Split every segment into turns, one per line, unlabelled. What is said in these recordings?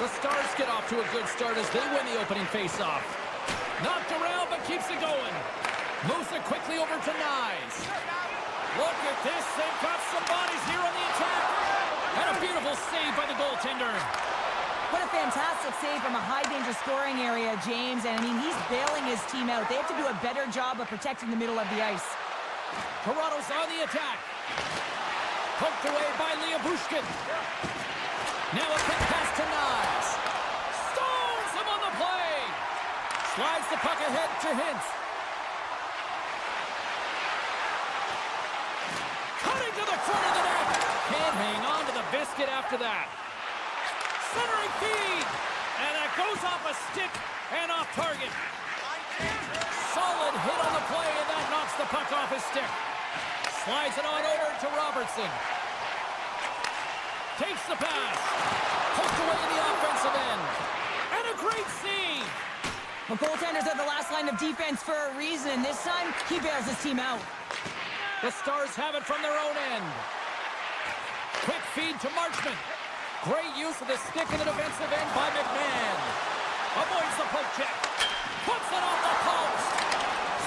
The Stars get off to a good start as they win the opening faceoff. Knocked around, but keeps it going. Moves it quickly over to Nyes. Look at this. They've got some bodies here on the attack. And a beautiful save by the goaltender.
What a fantastic save from a high-danger scoring area, James. And, I mean, he's bailing his team out. They have to do a better job of protecting the middle of the ice.
Toronto's on the attack. Poked away by Bushkin. Now a quick pass to Nyes. Stones him on the play. Slides the puck ahead to Hintz. Cutting to the front of the net. Can't hang on to the biscuit after that. Centering feed. And that goes off a stick and off target. Solid hit on the play, and that knocks the puck off his stick. Slides it on over to Robertson. Takes the pass. Poked away in the offensive end. And a great save.
Well, goaltenders are the last line of defense for a reason. This time, he bails his team out.
The Stars have it from their own end. Quick feed to Marchment. Great use of the stick in the defensive end by McMahon. Avoids the poke check. Puts it off the post.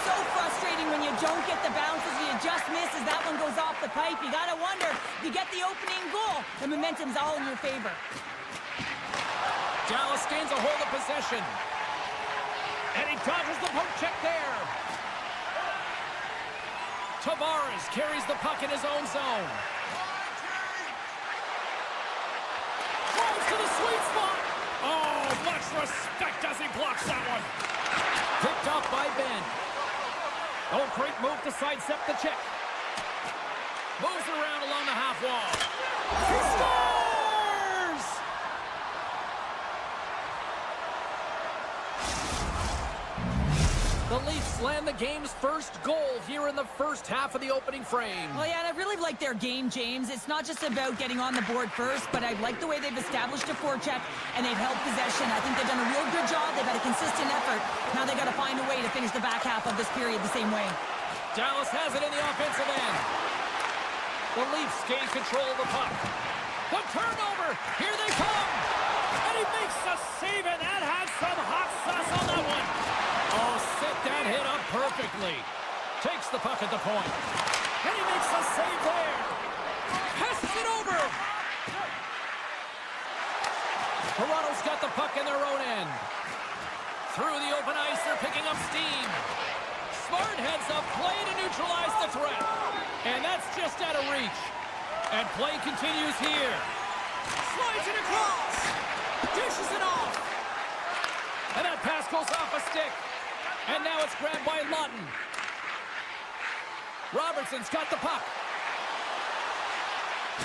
So frustrating when you don't get the bounces, you just miss as that one goes off the pipe. You gotta wonder, if you get the opening goal, the momentum's all in your favor.
Dallas gains a hold of possession. And he dodges the poke check there. Tavares carries the puck in his own zone. Drives to the sweet spot. Oh, much respect as he blocks that one. Picked up by Ben. Oh, great move to sidestep the check. Moves around along the half wall. He scores! The Leafs land the game's first goal here in the first half of the opening frame.
Well, yeah, and I really like their game, James. It's not just about getting on the board first, but I like the way they've established a forecheck and they've held possession. I think they've done a real good job. They've had a consistent effort. Now they've got to find a way to finish the back half of this period the same way.
Dallas has it in the offensive end. The Leafs gain control of the puck. The turnover. Here they come. And he makes the save, and that has some hot sauce on that one. Oh, set that hit up perfectly. Takes the puck at the point. And he makes the save there. Passes it over. Toronto's got the puck in their own end. Through the open ice, they're picking up steam. Smart heads up play to neutralize the threat. And that's just out of reach. And play continues here. Slides it across. Dishes it off. And that pass goes off a stick. And now it's grabbed by Lawton. Robertson's got the puck.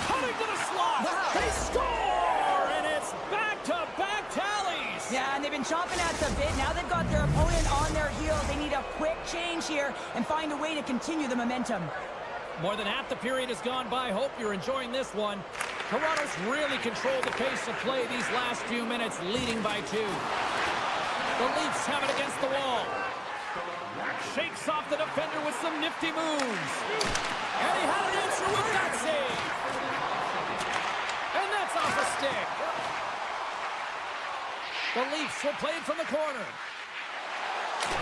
Cutting to the slot.
Wow.
They score! And it's back-to-back tallies.
Yeah, and they've been chomping at the bit. Now they've got their opponent on their heels. They need a quick change here and find a way to continue the momentum.
More than half the period has gone by. Hope you're enjoying this one. Toronto's really controlled the pace of play these last few minutes, leading by 2. The Leafs have it against the wall. Shakes off the defender with some nifty moves. And he had an answer with that save. And that's off a stick. The Leafs will play it from the corner.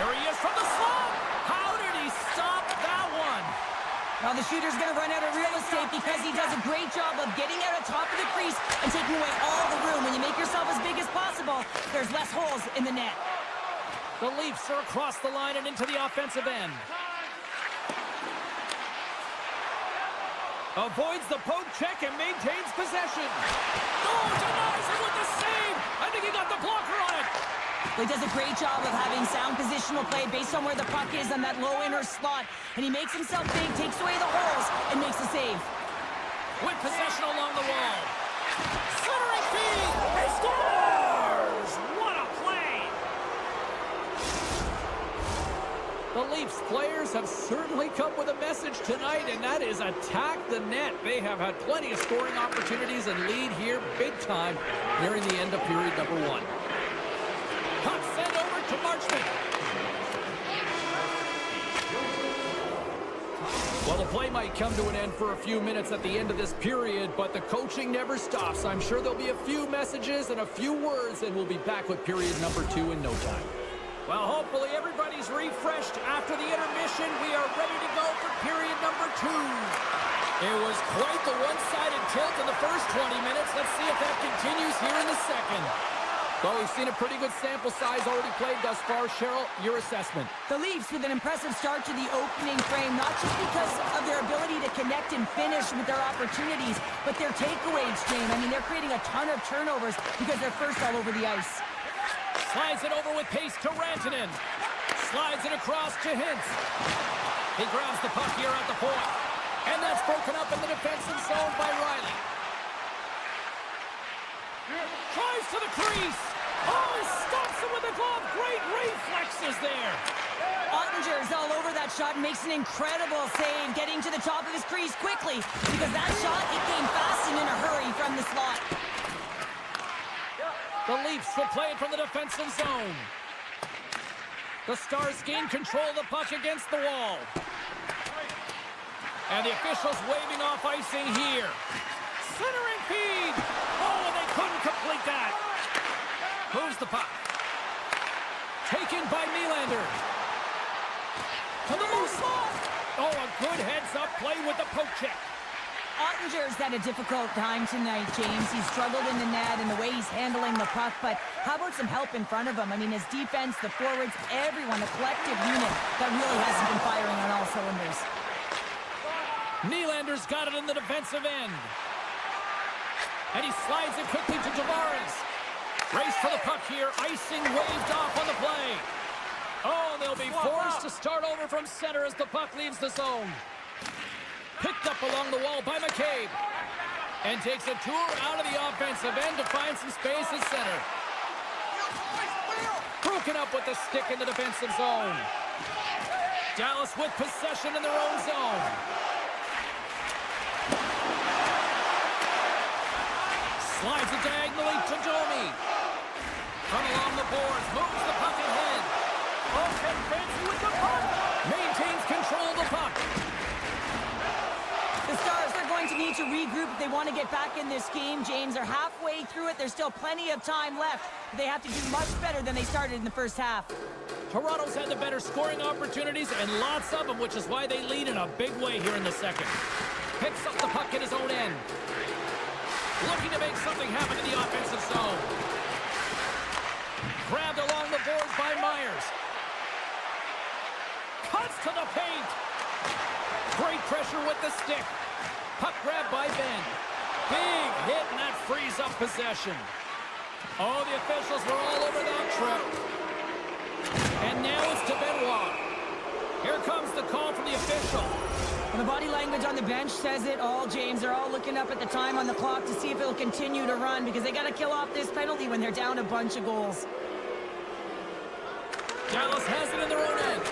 There he is from the slot. How did he stop that one?
Well, the shooter's going to run out of real estate because he does a great job of getting out of top of the crease and taking away all the room. When you make yourself as big as possible, there's less holes in the net.
The Leafs are across the line and into the offensive end. Avoids the poke check and maintains possession. Oh, denies it with the save. I think he got the blocker on it.
He does a great job of having sound positional play based on where the puck is on that low inner slot. And he makes himself big, takes away the holes, and makes the save.
With possession along the wall. Centering feed. He scores! What a play! The Leafs players have certainly come with a message tonight, and that is attack the net. They have had plenty of scoring opportunities and lead here big time nearing the end of period number 1. Puck sent over to Marchment. Well, the play might come to an end for a few minutes at the end of this period, but the coaching never stops. I'm sure there'll be a few messages and a few words, and we'll be back with period number 2 in no time. Well, hopefully everybody's refreshed after the intermission. We are ready to go for period number 2. It was quite the one-sided tilt in the first 20 minutes. Let's see if that continues here in the second. Well, we've seen a pretty good sample size already played thus far. Cheryl, your assessment.
The Leafs with an impressive start to the opening frame, not just because of their ability to connect and finish with their opportunities, but their takeaway stream. I mean, they're creating a ton of turnovers because they're first all over the ice.
Slides it over with pace to Rantanen. Slides it across to Hintz. He grabs the puck here at the point. And that's broken up in the defensive zone by Riley. Tries to the crease. Oh, he stops him with the glove. Great reflexes there.
Ottinger's all over that shot and makes an incredible save, getting to the top of his crease quickly, because that shot, it came fast and in a hurry from the slot.
The Leafs will play it from the defensive zone. The Stars gain control of the puck against the wall. And the officials waving off icing here. Centering feed. Oh, and they couldn't complete that. Moves the puck. Taken by Nylander. To the loose ball. Oh, a good heads-up play with the poke check.
Ottinger's had a difficult time tonight, James. He's struggled in the net and the way he's handling the puck, but how about some help in front of him? I mean, his defense, the forwards, everyone, a collective unit that really hasn't been firing on all cylinders.
Nylander's got it in the defensive end. And he slides it quickly to Tavares. Race for the puck here. Icing waved off on the play. Oh, they'll be forced to start over from center as the puck leaves the zone. Picked up along the wall by McCabe. And takes a tour out of the offensive end to find some space at center. Broken up with the stick in the defensive zone. Dallas with possession in their own zone. Slides it diagonally to Domi. From along the boards, moves the puck ahead. Okay, fancy with the puck. Maintains control of the puck.
The Stars are going to need to regroup if they want to get back in this game, James. They're halfway through it. There's still plenty of time left. They have to do much better than they started in the first half.
Toronto's had the better scoring opportunities and lots of them, which is why they lead in a big way here in the second. Picks up the puck in his own end. Looking to make something happen in the offensive zone. Grabbed along the boards by Myers. Cuts to the paint. Great pressure with the stick. Puck grab by Ben. Big hit, and that frees up possession. Oh, the officials were all over that trip. And now it's to Benoit. Here comes the call from the official.
Well, the body language on the bench says it all, James. They're all looking up at the time on the clock to see if it'll continue to run, because they got to kill off this penalty when they're down a bunch of goals.
Dallas has it in their own end.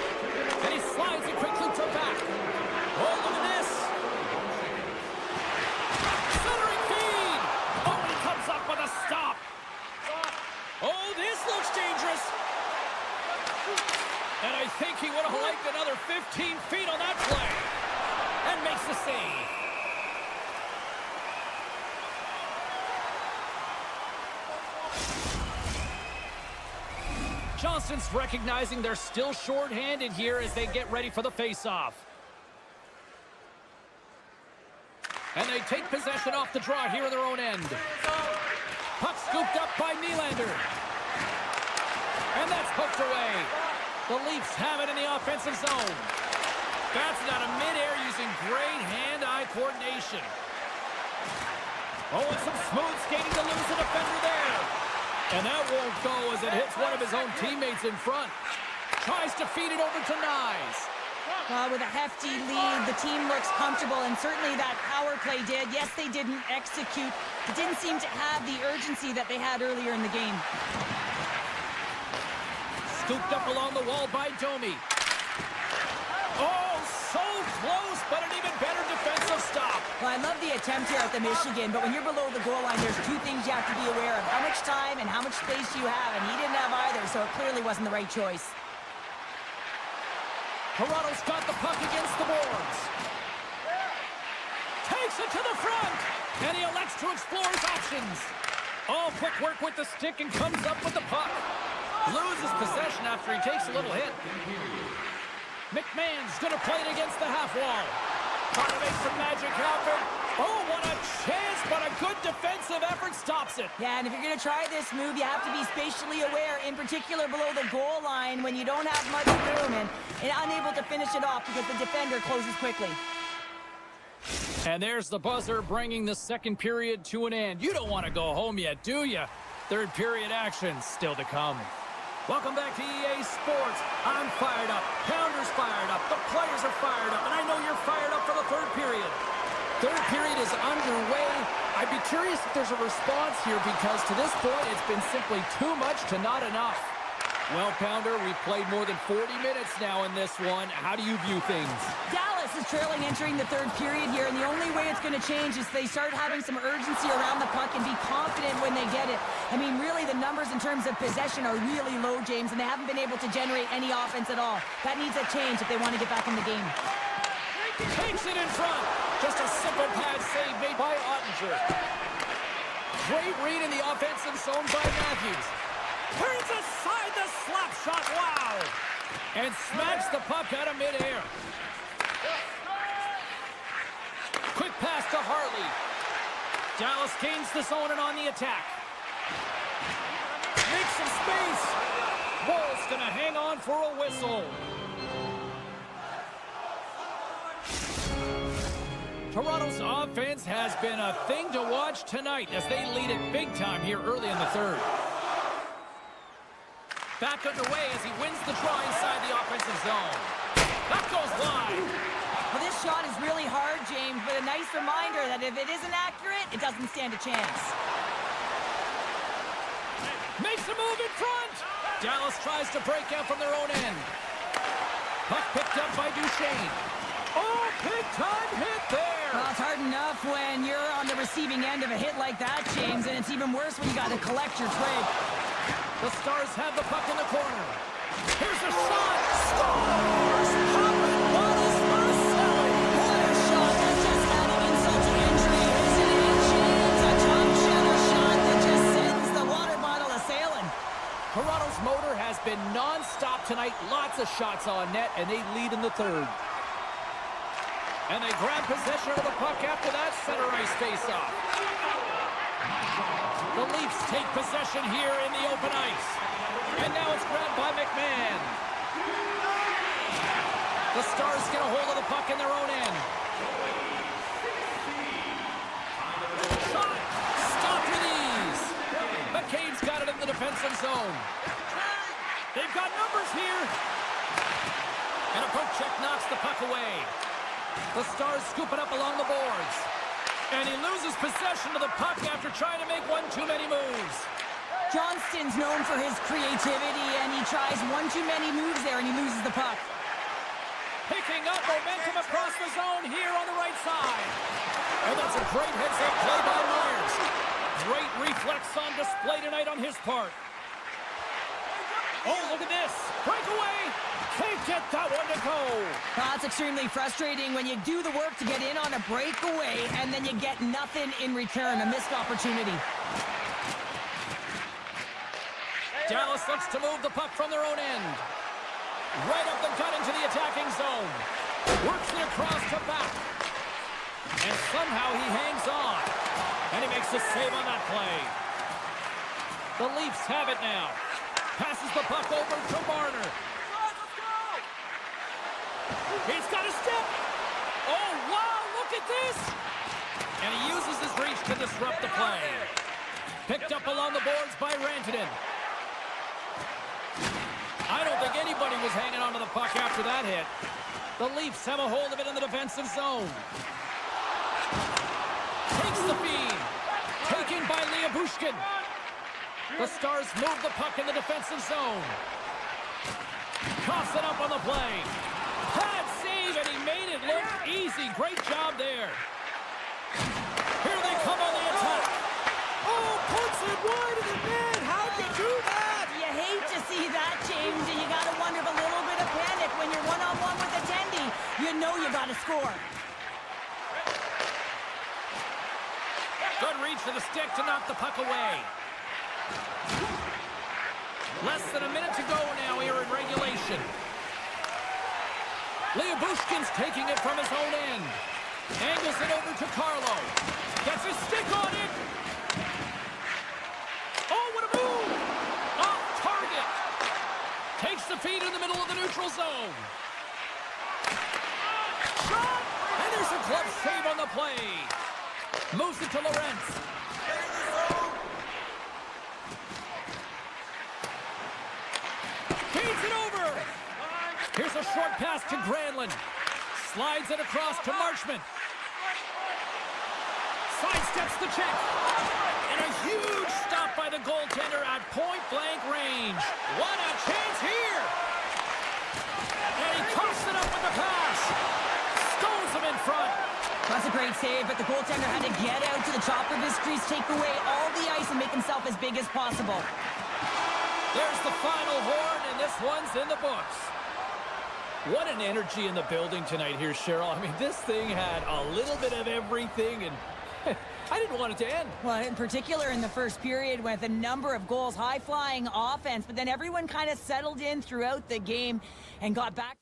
And he slides it quickly to back. Oh, look at this. Centering feed. Oh, he comes up with a stop. Oh, this looks dangerous. And I think he would have liked another 15 feet on that play. And makes the save. Johnston's recognizing they're still short-handed here as they get ready for the face-off. And they take possession off the draw here in their own end. Puck scooped up by Nylander. And that's poked away. The Leafs have it in the offensive zone. That's out of midair using great hand-eye coordination. Oh, and some smooth skating to lose the defender there. And that won't go as it hits one of his own teammates in front. Tries to feed it over to Nyes.
With a hefty lead, the team looks comfortable, and certainly that power play did. Yes, they didn't execute. It didn't seem to have the urgency that they had earlier in the game.
Scooped up along the wall by Domi. Oh, so close, but an even better defensive stop.
Well, I love the attempt here at the Michigan, but when you're below the goal line, there's two things you have to be aware of. How much time and how much space you have, and he didn't have either, so it clearly wasn't the right choice.
Toronto's got the puck against the boards. Takes it to the front. And he elects to explore his options. Oh, quick work with the stick and comes up with the puck. Loses possession after he takes a little hit. McMahon's going to play it against the half wall. Trying to make some magic happen. Oh, what a chance, but a good defensive effort stops it.
Yeah, and if you're going to try this move, you have to be spatially aware, in particular below the goal line when you don't have much room and unable to finish it off because the defender closes quickly.
And there's the buzzer bringing the second period to an end. You don't want to go home yet, do you? Third period action still to come. Welcome back to EA Sports. I'm fired up. Pounder's fired up. The players are fired up. And I know you're fired up for the third period. Third period is underway. I'd be curious if there's a response here because to this point it's been simply too much to not enough. Well, Pounder, we've played more than 40 minutes now in this one. How do you view things?
Dallas is trailing entering the third period here, and the only way it's going to change is they start having some urgency around the puck and be confident when they get it. I mean, really, the numbers in terms of possession are really low, James, and they haven't been able to generate any offense at all. That needs a change if they want to get back in the game.
Takes it in front. Just a simple pad save made by Ottinger. Great read in the offensive zone by Matthews. Turns aside the slap shot. Wow. And smacks the puck out of midair. Quick pass to Harley. Dallas gains the zone and on the attack. Makes some space. Bull's going to hang on for a whistle. Toronto's offense has been a thing to watch tonight as they lead it big time here early in the third. Back underway as he wins the draw inside the offensive zone. That goes wide.
Well, this shot is really hard, James, but a nice reminder that if it isn't accurate, it doesn't stand a chance.
Makes a move in front. Dallas tries to break out from their own end. Puck picked up by Duchesne. Oh, big-time hit there.
Well, it's hard enough when you're on the receiving end of a hit like that, James, and it's even worse when you got to collect your trade.
The Stars have the puck in the corner. Here's a shot. Scores! Popping bottles for Selly.
What a shot. That's just adding insult to injury, isn't it, James? A jump shot, a shot that just sends the water bottle a-sailing.
Toronto's motor has been non-stop tonight. Lots of shots on net, and they lead in the third. And they grab possession of the puck after that center ice face-off. The Leafs take possession here in the open ice. And now it's grabbed by McMahon. The Stars get a hold of the puck in their own end. Shot! Stopped with ease. McCabe's got it in the defensive zone. They've got numbers here. And a poke check knocks the puck away. The Stars scoop it up along the boards. And he loses possession of the puck after trying to make one too many moves.
Johnston's known for his creativity, and he tries one too many moves there, and he loses the puck.
Picking up momentum across the zone here on the right side. And that's a great heads-up play by Myers. Great reflex on display tonight on his part. Oh, look at this. Breakaway. Can't get that one to go.
Well, it's extremely frustrating when you do the work to get in on a breakaway and then you get nothing in return, a missed opportunity.
Dallas looks to move the puck from their own end. Right up the gut into the attacking zone. Works it across to back. And somehow he hangs on. And he makes a save on that play. The Leafs have it now. Passes the puck over to Marner. He's got a step. Oh, wow, look at this. And he uses his reach to disrupt the play. Picked up along the boards by Rantanen. I don't think anybody was hanging onto the puck after that hit. The Leafs have a hold of it in the defensive zone. Takes the feed. Taken by Liabushkin. The Stars move the puck in the defensive zone. Coughs it up on the play. Pad save, and he made it look easy. Great job there. Here they come on the attack. Oh, puts it wide of the net. How'd you do that?
You hate to see that, James, and you got to wonder if a little bit of panic when you're one-on-one with a Tendy. You know you got to score.
Good reach for the stick to knock the puck away. Less than a minute to go now here in regulation. Bushkin's taking it from his own end. Angles it over to Carlo. Gets his stick on it. Oh, what a move! Off target. Takes the feed in the middle of the neutral zone. Shot! And there's a glove save on the play. Moves it to Lawrence. Feeds it over. Here's a short pass to Granlund. Slides it across to Marchment. Sidesteps the check. And a huge stop by the goaltender at point-blank range. What a chance here. And he cuffs it up with the pass. Stones him in front.
That's a great save, but the goaltender had to get out to the top of his crease, take away all the ice, and make himself as big as possible.
There's the final horn, and this one's in the books. What an energy in the building tonight here, Cheryl. I mean, this thing had a little bit of everything, and I didn't want it to end.
Well, in particular in the first period with a number of goals, high-flying offense, but then everyone kind of settled in throughout the game and got back.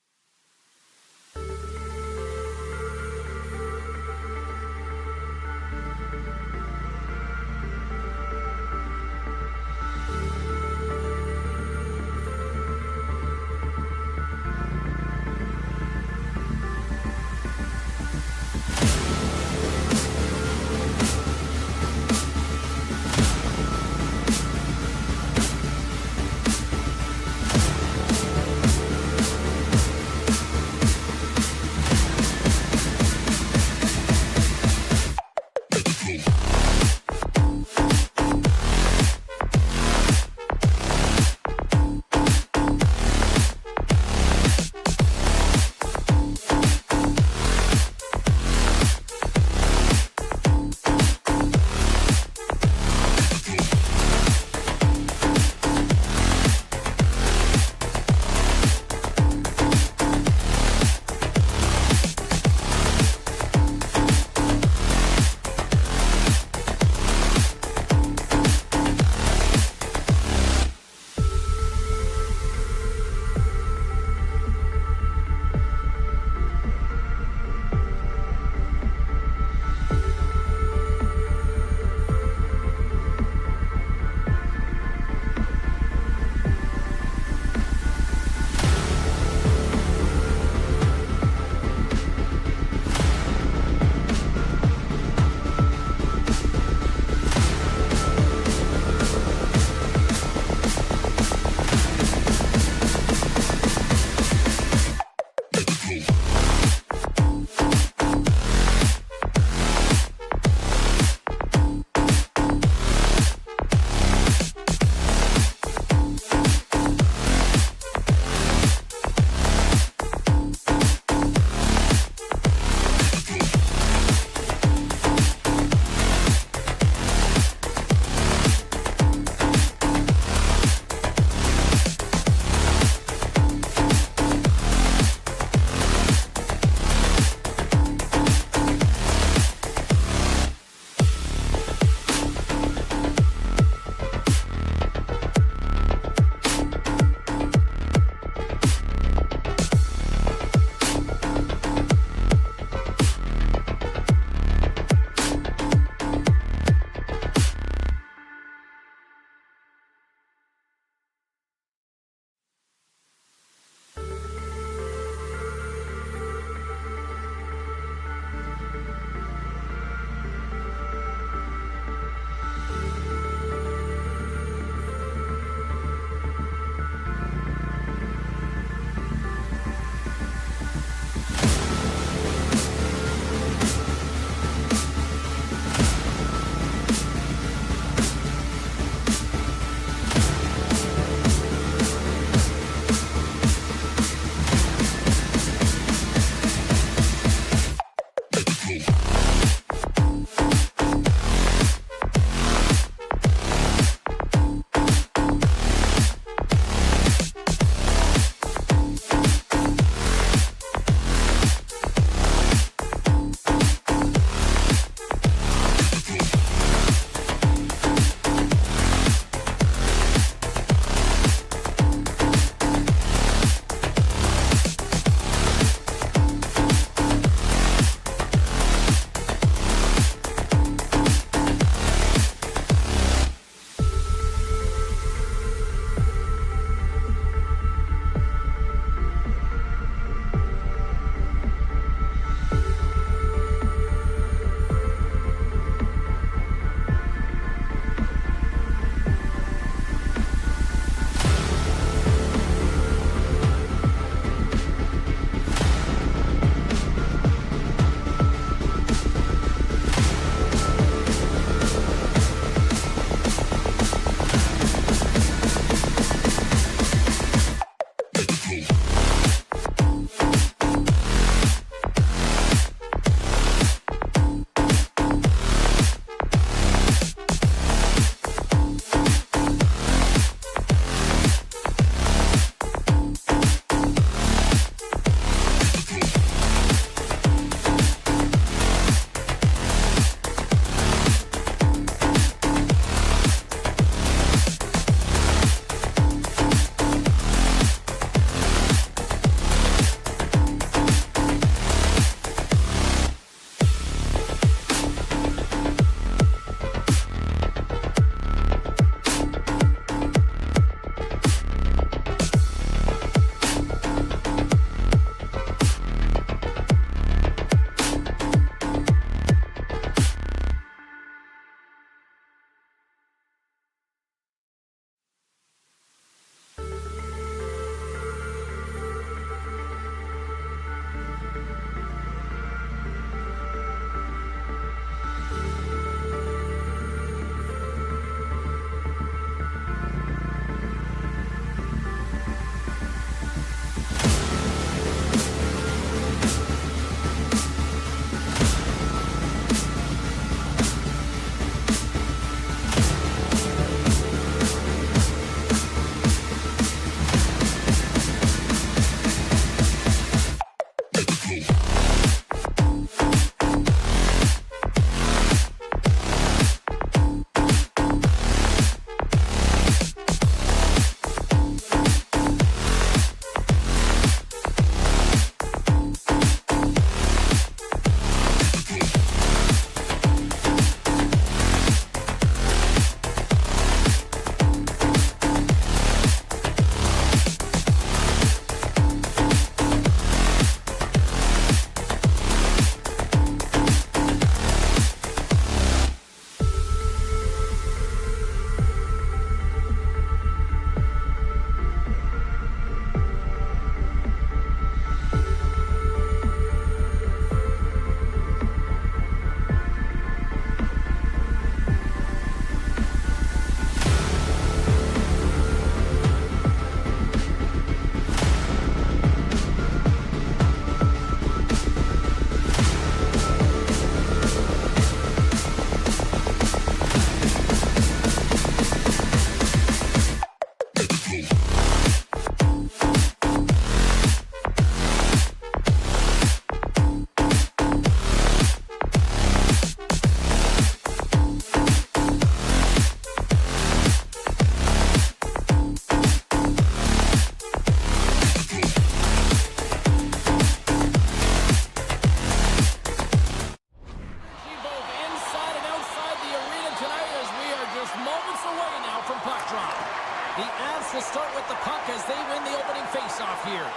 The Avs will start with the puck as they win the opening faceoff here.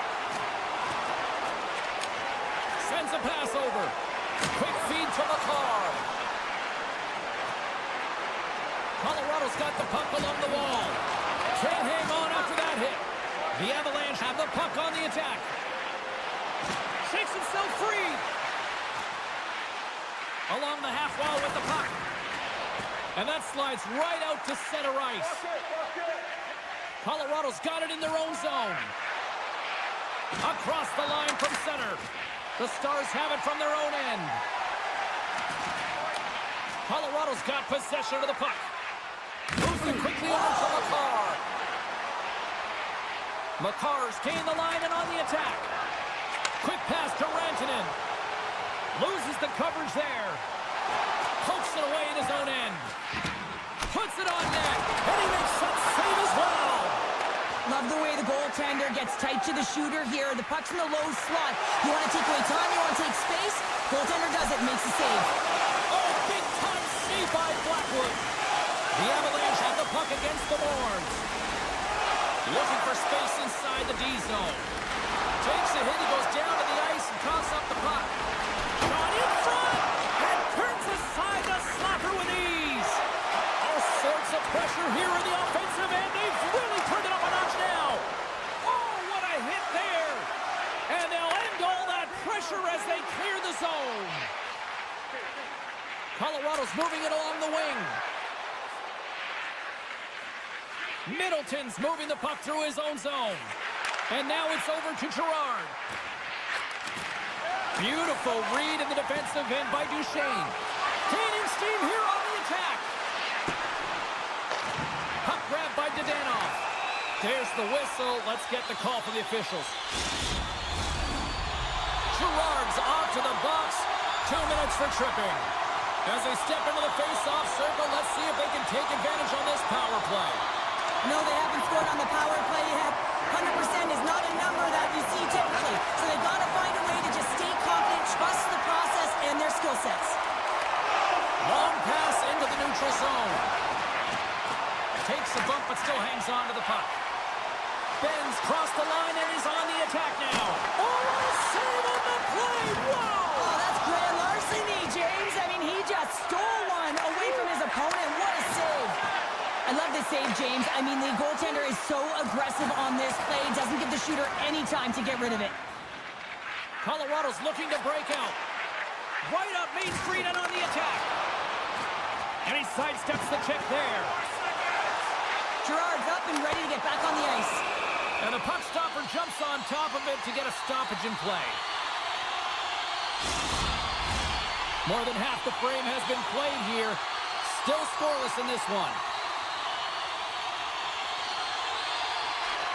Sends a pass over. Quick feed to Makar. Colorado's got the puck along the wall. Can't hang on after that hit. The Avalanche have the puck on the attack. Shakes himself free. Along the half wall with the puck. And that slides right out to center ice. Colorado's got it in their own zone. Across the line from center. The Stars have it from their own end. Colorado's got possession of the puck. Moves it quickly over to Makar. Makar's gained the line and on the attack. Quick pass to Rantanen. Loses the coverage there. Pokes it away in his own end. Puts it on net. And he makes that save as well.
Love the way the goaltender gets tight to the shooter here. The puck's in the low slot. You want to take away time, you want to take space. Goaltender does it and makes the save.
Oh, big time save by Blackwood. The Avalanche have the puck against the boards. Looking for space inside the D zone. Takes a hit, he goes down to the ice and coughs up the puck. Shot in front and turns aside the slapper with ease. All sorts of pressure here in the offensive end. They've really turned it up a notch now. Oh, what a hit there. And they'll end all that pressure as they clear the zone. Colorado's moving it along the wing. Middleton's moving the puck through his own zone. And now it's over to Girard. Beautiful read in the defensive end by Duchesne. Gaining steam here on the attack. Puck grab by Dadonov. There's the whistle. Let's get the call from the officials. Girard's off to the box. 2 minutes for tripping. As they step into the face-off circle, let's see if they can take advantage on this power play.
No, they haven't scored on the power play yet. 100% is not a number that you see typically. So they've got to find a way to just stay confident, trust the process and their skill sets.
Long pass into the neutral zone. Takes a bump but still hangs on to the puck. Ben's crossed the line and is on the attack now. Oh, save on the play! Wow!
Oh, that's grand larceny, James. I mean, he just stole one away from his opponent. What a save. I love this save, James. I mean, the goaltender is so aggressive on this play. Doesn't give the shooter any time to get rid of it.
Colorado's looking to break out. Right up Main Street and on the attack. And he sidesteps the check there.
Girard's up and ready to get back on the ice.
And the puck stopper jumps on top of it to get a stoppage in play. More than half the frame has been played here. Still scoreless in this one.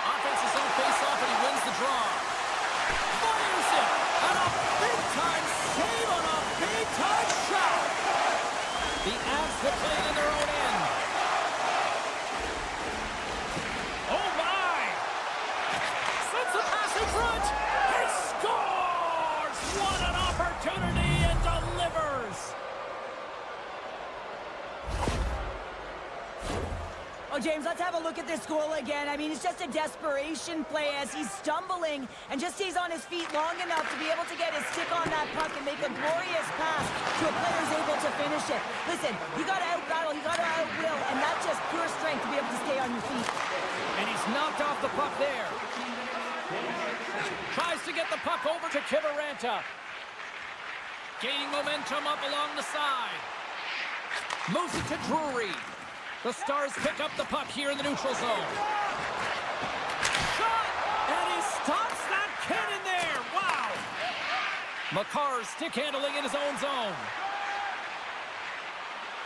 Offense is on face-off and he wins the draw. Fires it! And a big-time save on a big-time shot! The Avs will play it in their own end. Oh my! Sends the pass in front! He scores! What an opportunity and delivers!
Oh, James, let's have a look at this goal again. I mean, it's just a desperation play as he's stumbling and just stays on his feet long enough to be able to get his stick on that puck and make a glorious pass to a player who's able to finish it. Listen, you got to out-battle, you got to out-will, and that's just pure strength to be able to stay on your feet.
And he's knocked off the puck there. Tries to get the puck over to Kivaranta. Gaining momentum up along the side. Moves it to Drury. The Stars pick up the puck here in the neutral zone. Shot! And he stops that cannon there! Wow! Makar's stick handling in his own zone.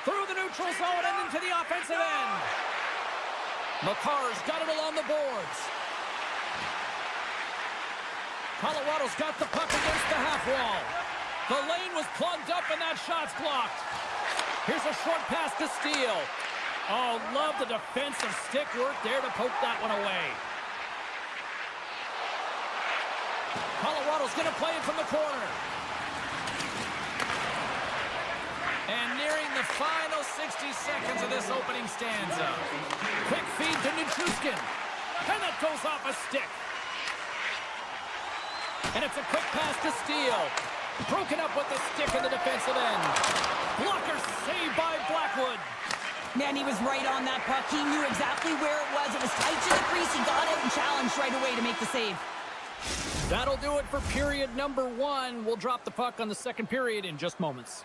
Through the neutral zone and into the offensive end. Makar's got it along the boards. Colorado's got the puck against the half wall. The lane was plugged up and that shot's blocked. Here's a short pass to Steele. Oh, love the defensive stick work there to poke that one away. Colorado's going to play it from the corner. And nearing the final 60 seconds of this opening stanza. Quick feed to Nichushkin. And that goes off a stick. And it's a quick pass to Steele. Broken up with the stick in the defensive end. Blocker saved by Blackwood.
Man, he was right on that puck. He knew exactly where it was. It was tight to the crease. He got it and challenged right away to make the save.
That'll do it for period number 1. We'll drop the puck on the second period in just moments.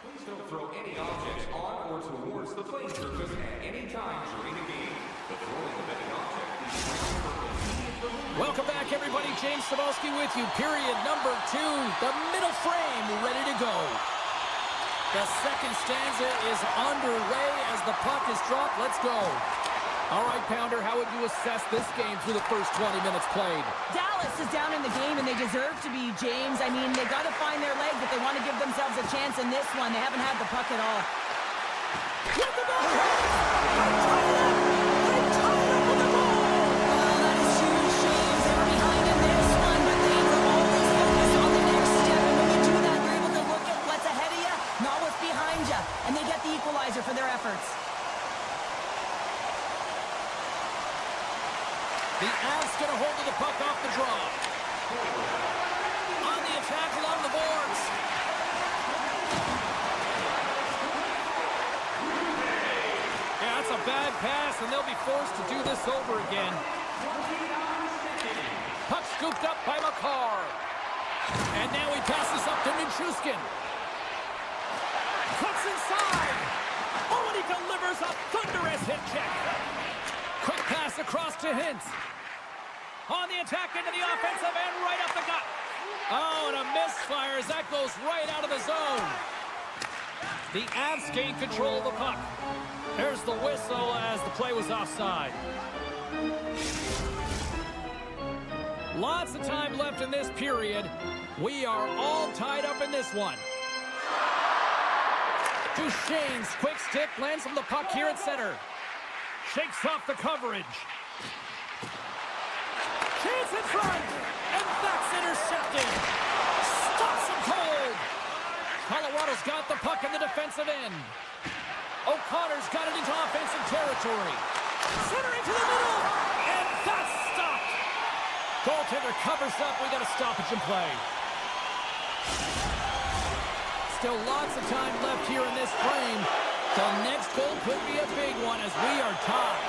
Please don't throw any objects on or towards the playing surface at any time during the game. The throwing of any object is planned for immediate removal.
Welcome back, everybody. James Cebulski with you. Period number 2. The middle frame ready to go. The second stanza is underway as the puck is dropped. Let's go. All right, Pounder, how would you assess this game through the first 20 minutes played?
Dallas is down in the game, and they deserve to be, James. I mean, they got to find their legs if they want to give themselves a chance in this one. They haven't had the puck at all.
Get the ball! They tied up with the ball!
Oh, that is huge, James. They were behind in this one, but they were always focused on the next step. And when you do that, you're able to look at what's ahead of you, not what's behind you. And they get the equalizer for their efforts.
The Avs get a hold of the puck off the draw. On the attack along the boards. Yeah, that's a bad pass, and they'll be forced to do this over again. Puck scooped up by Makar. And now he passes up to Nichushkin. Cuts inside. Oh, and he delivers a thunderous hit check. Quick pass across to Hintz. On the attack into the offensive end, right up the gut. Oh, and a misfire as that goes right out of the zone. The Avs gain control of the puck. There's the whistle as the play was offside. Lots of time left in this period. We are all tied up in this one. Duchesne's quick stick lands on the puck here at center. Shakes off the coverage. Chance in front, and that's intercepted. Stops him cold. Colorado's got the puck in the defensive end. O'Connor's got it into offensive territory. Centering to the middle, and that's stopped. Goaltender covers up. We got a stoppage in play. Still lots of time left here in this frame. The next goal could be a big one as we are tied.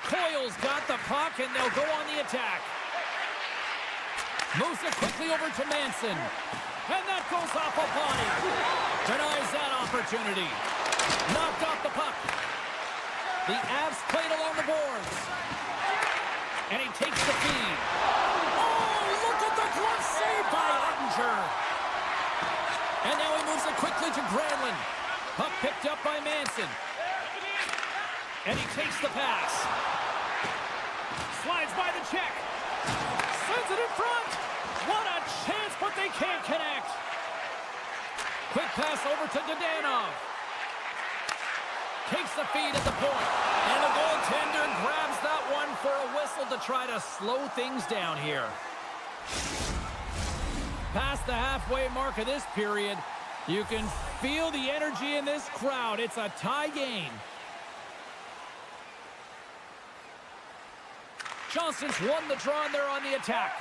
Coyle's got the puck, and they'll go on the attack. Moves it quickly over to Manson. And that goes off a body. Denies that opportunity. Knocked off the puck. The Avs played along the boards. And he takes the feed. Oh, look at the glove save by Ottinger. And now he moves it quickly to Granlund. Puck picked up by Manson. And he takes the pass. Slides by the check. Sends it in front. What a chance, but they can't connect. Quick pass over to Dadonov. Takes the feed at the point. And the goaltender grabs that one for a whistle to try to slow things down here. Past the halfway mark of this period, you can feel the energy in this crowd. It's a tie game. Johnson's won the draw, and they're on the attack.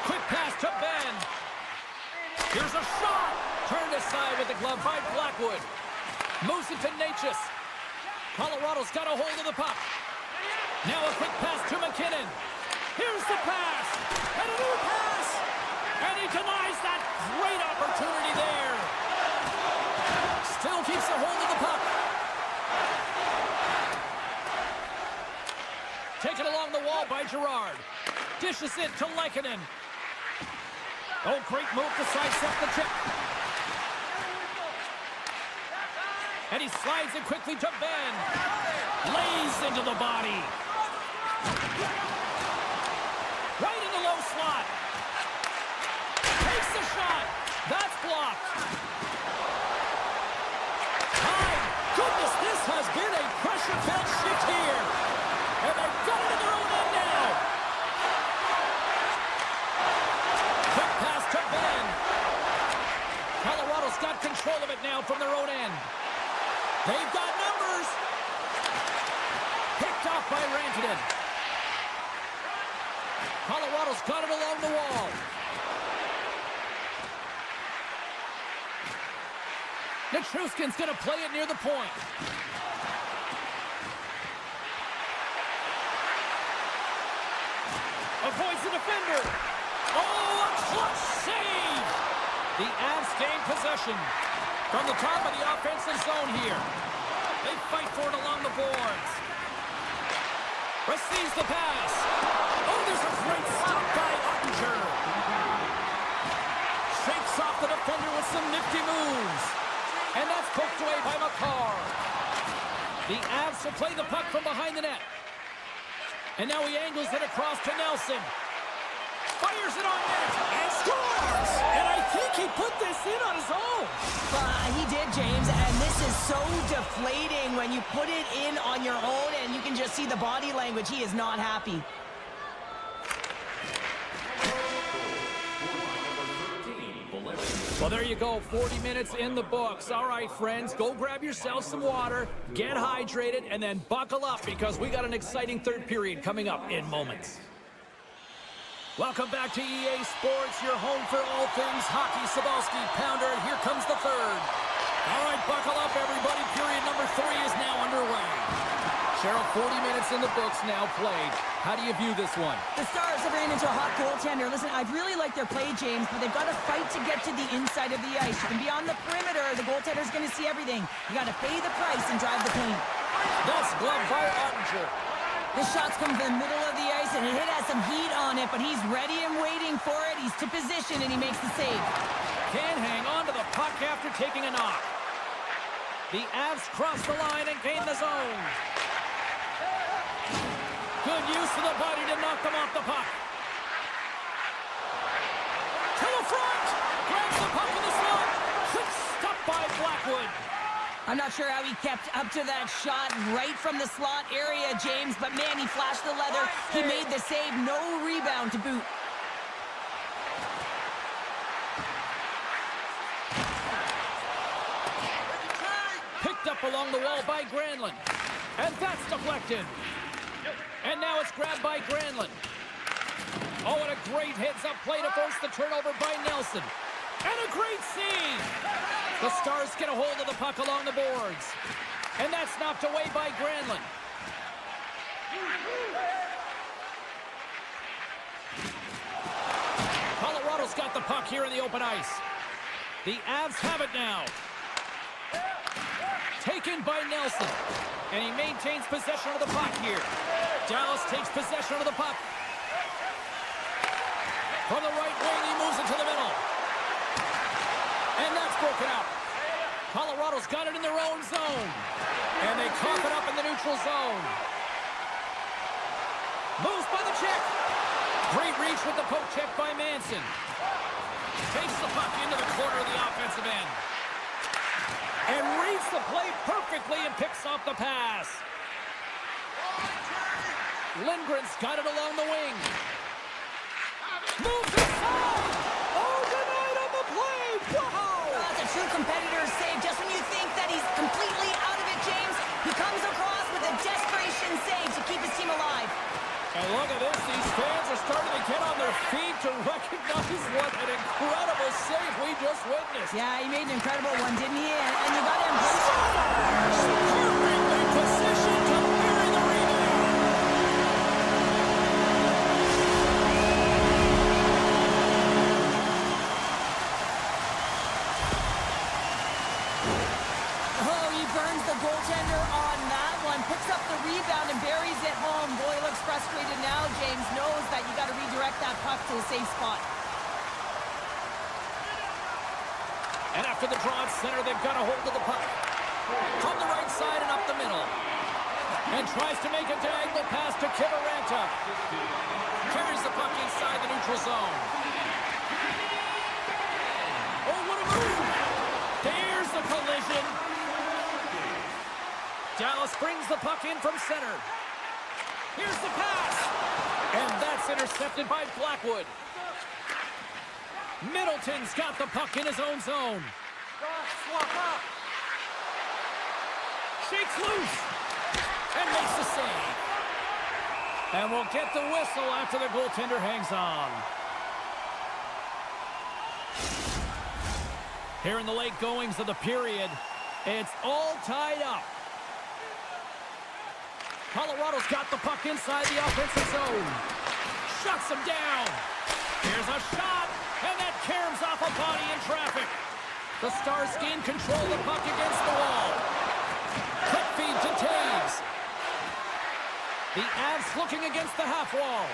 Quick pass to Ben. Here's a shot. Turned aside with the glove by Blackwood. Moves it to Natchez. Colorado's got a hold of the puck. Now a quick pass to McKinnon. Here's the pass. And a new pass. And he denies that great opportunity there. Still keeps a hold of the puck. Taken along the wall by Girard. Dishes it to Lehkonen. Oh, great move to sidestep the chip. And he slides it quickly to Ben. Lays into the body. Right in the low slot. Takes the shot. That's blocked. My goodness, this has been a pressure-filled shift here. And they've got it in their own end now. now from their own end. They've got numbers. Picked off by Rantanen. Colorado's got it along the wall. Nichushkin's going to play it near the point. Avoids the defender. Oh, a clutch save! The Avs gain possession from the top of the offensive zone here. They fight for it along the boards. Receives the pass. Oh, there's a great stop by Ottinger. Shakes off the defender with some nifty moves. And that's poked away by Makar. The Avs will play the puck from behind the net. And now he angles it across to Nelson. Fires it on net and scores! And I think he put this in on his own.
He did, James, and this is so deflating when you put it in on your own and you can just see the body language. He is not happy.
Well, there you go. 40 minutes in the books. All right, friends, go grab yourself some water, get hydrated, and then buckle up because we got an exciting third period coming up in moments. Welcome back to EA Sports, your home for all things hockey. Cybulski, Pounder, here comes the third. All right, buckle up, everybody. Period number 3 is now underway. Cheryl, 40 minutes in the books now played. How do you view this one?
The Stars have ran into a hot goaltender. Listen, I really like their play, James, but they've got to fight to get to the inside of the ice. You can be on the perimeter. The goaltender's going to see everything. You got to pay the price and drive the paint.
That's gloved by Ottinger.
The shots come from the middle of the ice, and it has some heat on it, but he's ready and waiting for it. He's to position, and he makes the save.
Can't hang on to the puck after taking a knock. The Avs cross the line and gain the zone. Good use of the body to knock them off the puck. To the front! Grabs the puck in the slot. Quick stop by Blackwood.
I'm not sure how he kept up to that shot right from the slot area, James, but man, he flashed the leather. He made the save. No rebound to boot.
Picked up along the wall by Granlund. And that's deflected. And now it's grabbed by Granlund. Oh, and a great heads-up play to force the turnover by Nelson. And a great save! The Stars get a hold of the puck along the boards. And that's knocked away by Granlund. Colorado's got the puck here in the open ice. The Avs have it now. Taken by Nelson. And he maintains possession of the puck here. Dallas takes possession of the puck. From the right wing, he moves it to the middle. And that's broken up. Colorado's got it in their own zone. And they cough it up in the neutral zone. Moves by the check. Great reach with the poke check by Manson. Takes the puck into the corner of the offensive end. And reads the play perfectly and picks off the pass. Lindgren's got it along the wing. Moves inside. Oh, denied on the play. Wow.
That's a true competitor's save. Just when you think that he's completely out of it, James, he comes across with a desperation save to keep his team alive.
And look at this. These fans are starting to get on their feet to recognize what an incredible save we just witnessed.
Yeah, he made an incredible one, didn't he? And you got to embrace it.
Perfectly positioned to bury the rebound.
Oh, he burns the goaltender on that one. Picks up the rebound and buries it home. Boy, he looks frustrated now. James knows that you got to redirect that puck to a safe spot.
And after the draw at center, they've got a hold of the puck. From the right side and up the middle. And tries to make a diagonal pass to Kivaranta. Carries the puck inside the neutral zone. Oh, what a move! There's the collision. Dallas brings the puck in from center. Here's the pass. And that's intercepted by Blackwood. Middleton's got the puck in his own zone. Shakes loose. And makes the save. And we'll get the whistle after the goaltender hangs on. Here in the late goings of the period, it's all tied up. Colorado's got the puck inside the offensive zone. Shuts him down. Here's a shot, and that caroms off a body in traffic. The Stars gain control of the puck against the wall. Quick feed to Taves. The Avs looking against the half wall.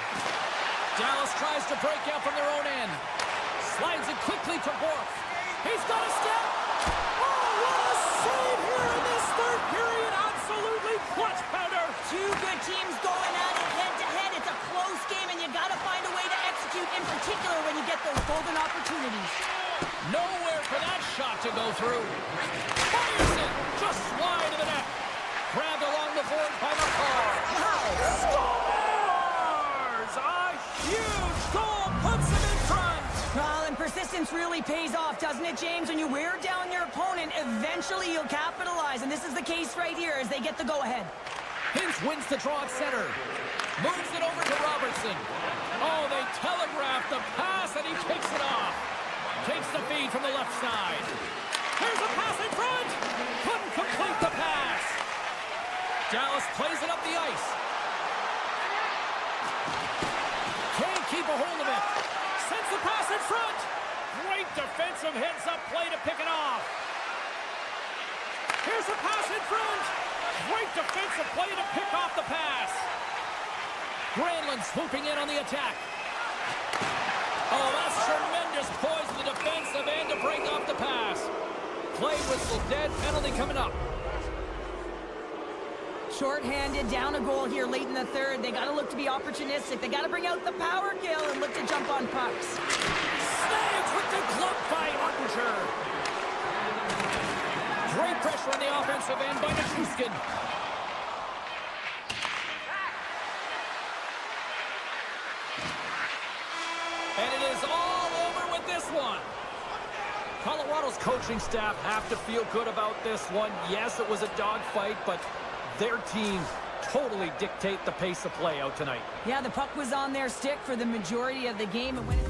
Dallas tries to break out from their own end. Slides it quickly to Borth. He's got a step. Oh, what a save here in this third period. Absolutely clutch powder.
Two good teams going at it head-to-head. It's a close game, and you got to find a way to execute, in particular when you get those golden opportunities.
Nowhere for that shot to go through. Fires it just wide of the net. Grabbed along the board by the car. Scores! A huge goal puts him in front.
Well, and persistence really pays off, doesn't it, James? When you wear down your opponent, eventually you'll capitalize, and this is the case right here as they get the go-ahead.
Hintz wins the draw at center. Moves it over to Robertson. Oh, they telegraph the pass, and he takes it off. Takes the feed from the left side. Here's a pass in front. Couldn't complete the pass. Dallas plays it up the ice. Can't keep a hold of it. Sends the pass in front. Great defensive heads-up play to pick it off. Here's a pass in front. Great defensive play to pick off the pass. Granlund swooping in on the attack. Oh, that's tremendous poise in the defensive end to break off the pass. Play whistle dead, penalty coming up.
Short-handed, down a goal here late in the third. They got to look to be opportunistic. They got to bring out the power kill and look to jump on pucks.
Snags with the glove by Ottinger. Great pressure on the offensive end by Nichushkin. And it is all over with this one. Colorado's coaching staff have to feel good about this one. Yes, it was a dogfight, but their team totally dictate the pace of play out tonight.
Yeah, the puck was on their stick for the majority of the game. And when it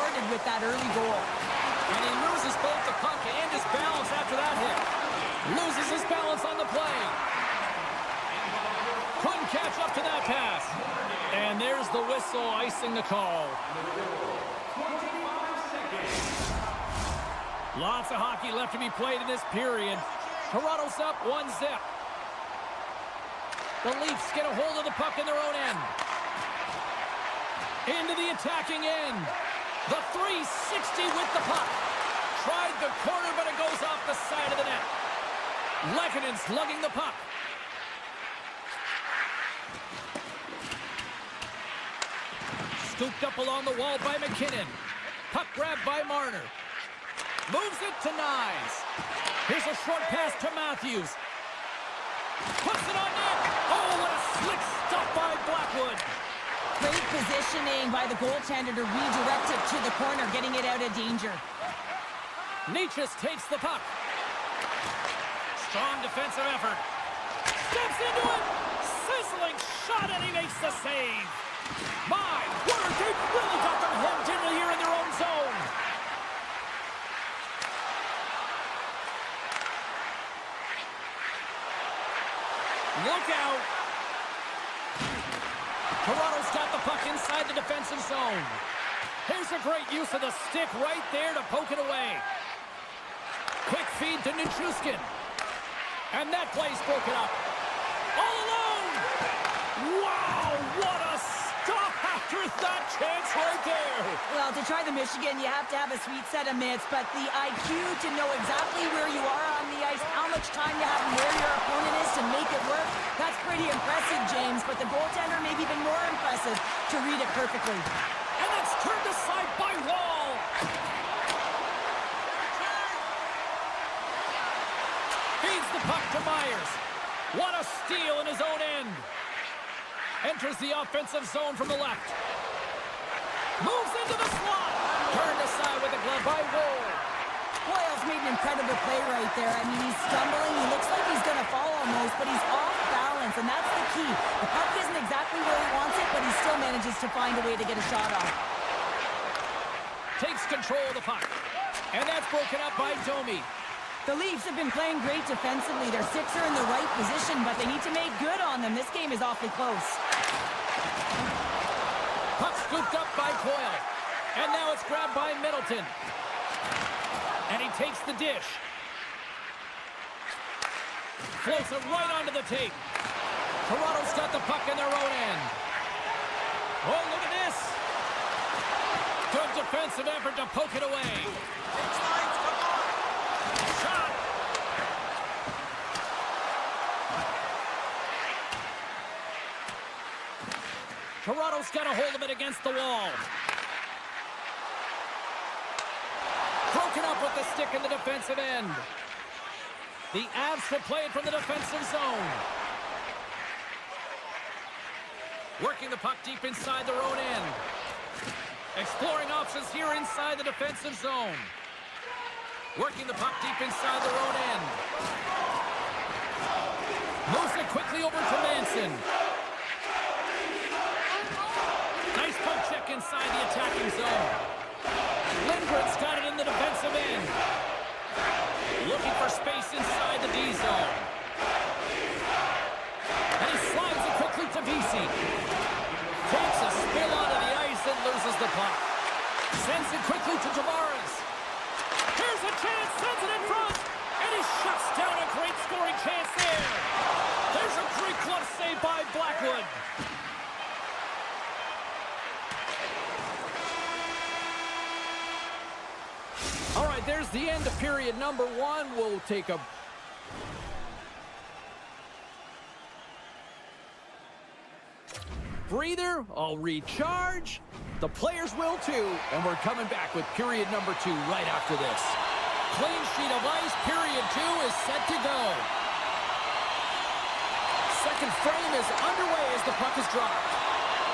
rewarded with that early goal.
And he loses both the puck and his balance after that hit. Loses his balance on the play. Couldn't catch up to that pass. And there's the whistle icing the call. Lots of hockey left to be played in this period. Toronto's up 1-0. The Leafs get a hold of the puck in their own end. Into the attacking end. The 360 with the puck. Tried the corner, but it goes off the side of the net. Lekkonen's lugging the puck. Scooped up along the wall by McKinnon. Puck grabbed by Marner. Moves it to Nyes. Here's a short pass to Matthews. Puts it on net. Oh, what a slick stop by Blackwood.
Great positioning by the goaltender to redirect it to the corner, getting it out of danger.
Nietzsche takes the puck. Strong defensive effort. Steps into it. Sizzling shot, and he makes the save. My word, they've really got them hemmed in here in their own zone. Look out. Toronto's got the puck inside the defensive zone. Here's a great use of the stick right there to poke it away. Quick feed to Nichushkin. And that play's broken up. All alone! Wow, what a stop after that chance right there!
Well, to try the Michigan, you have to have a sweet set of mitts, but the IQ to know exactly where you are on the ice, how much time you have and where your opponent is to make it work, that's pretty impressive, James, but the goaltender may be even more impressive to read it perfectly.
And that's turned aside by Wall! Feeds the puck to Myers. What a steal in his own end. Enters the offensive zone from the left. Moves into the slot. Turned aside with a glove by Wall.
Boyle's made an incredible play right there. I mean, he's stumbling. He looks like he's going to fall almost, but he's off balance, and that's the key. The puck isn't exactly where he wants it, but he still manages to find a way to get a shot off.
Takes control of the puck. And that's broken up by Domi.
The Leafs have been playing great defensively. Their six are in the right position, but they need to make good on them. This game is awfully close.
Puck scooped up by Coyle. And now it's grabbed by Middleton. And he takes the dish. Floats it right onto the tape. Toronto's got the puck in their own end. Oh, look at this. Good defensive effort to poke it away. Shot. Toronto's got a hold of it against the wall. Broken up with the stick in the defensive end. The Avs will play it from the defensive zone. Working the puck deep inside their own end. Exploring options here inside the defensive zone. Working the puck deep inside their own end. Moves it quickly over to Manson. Nice poke check inside the attacking zone. Lindgren's got it in the defensive end. Looking for space inside the D zone. And he slides it quickly to Vesey. Takes a spill onto the ice and loses the puck. Sends it quickly to Tavares. Here's a chance, sends it in front. And he shuts down a great scoring chance there. There's a great glove save by Blackwood. All right, there's the end of period number one. We'll take a breather. I'll recharge. The players will too. And we're coming back with period number two right after this. Clean sheet of ice. Period two is set to go. Second frame is underway as the puck is dropped.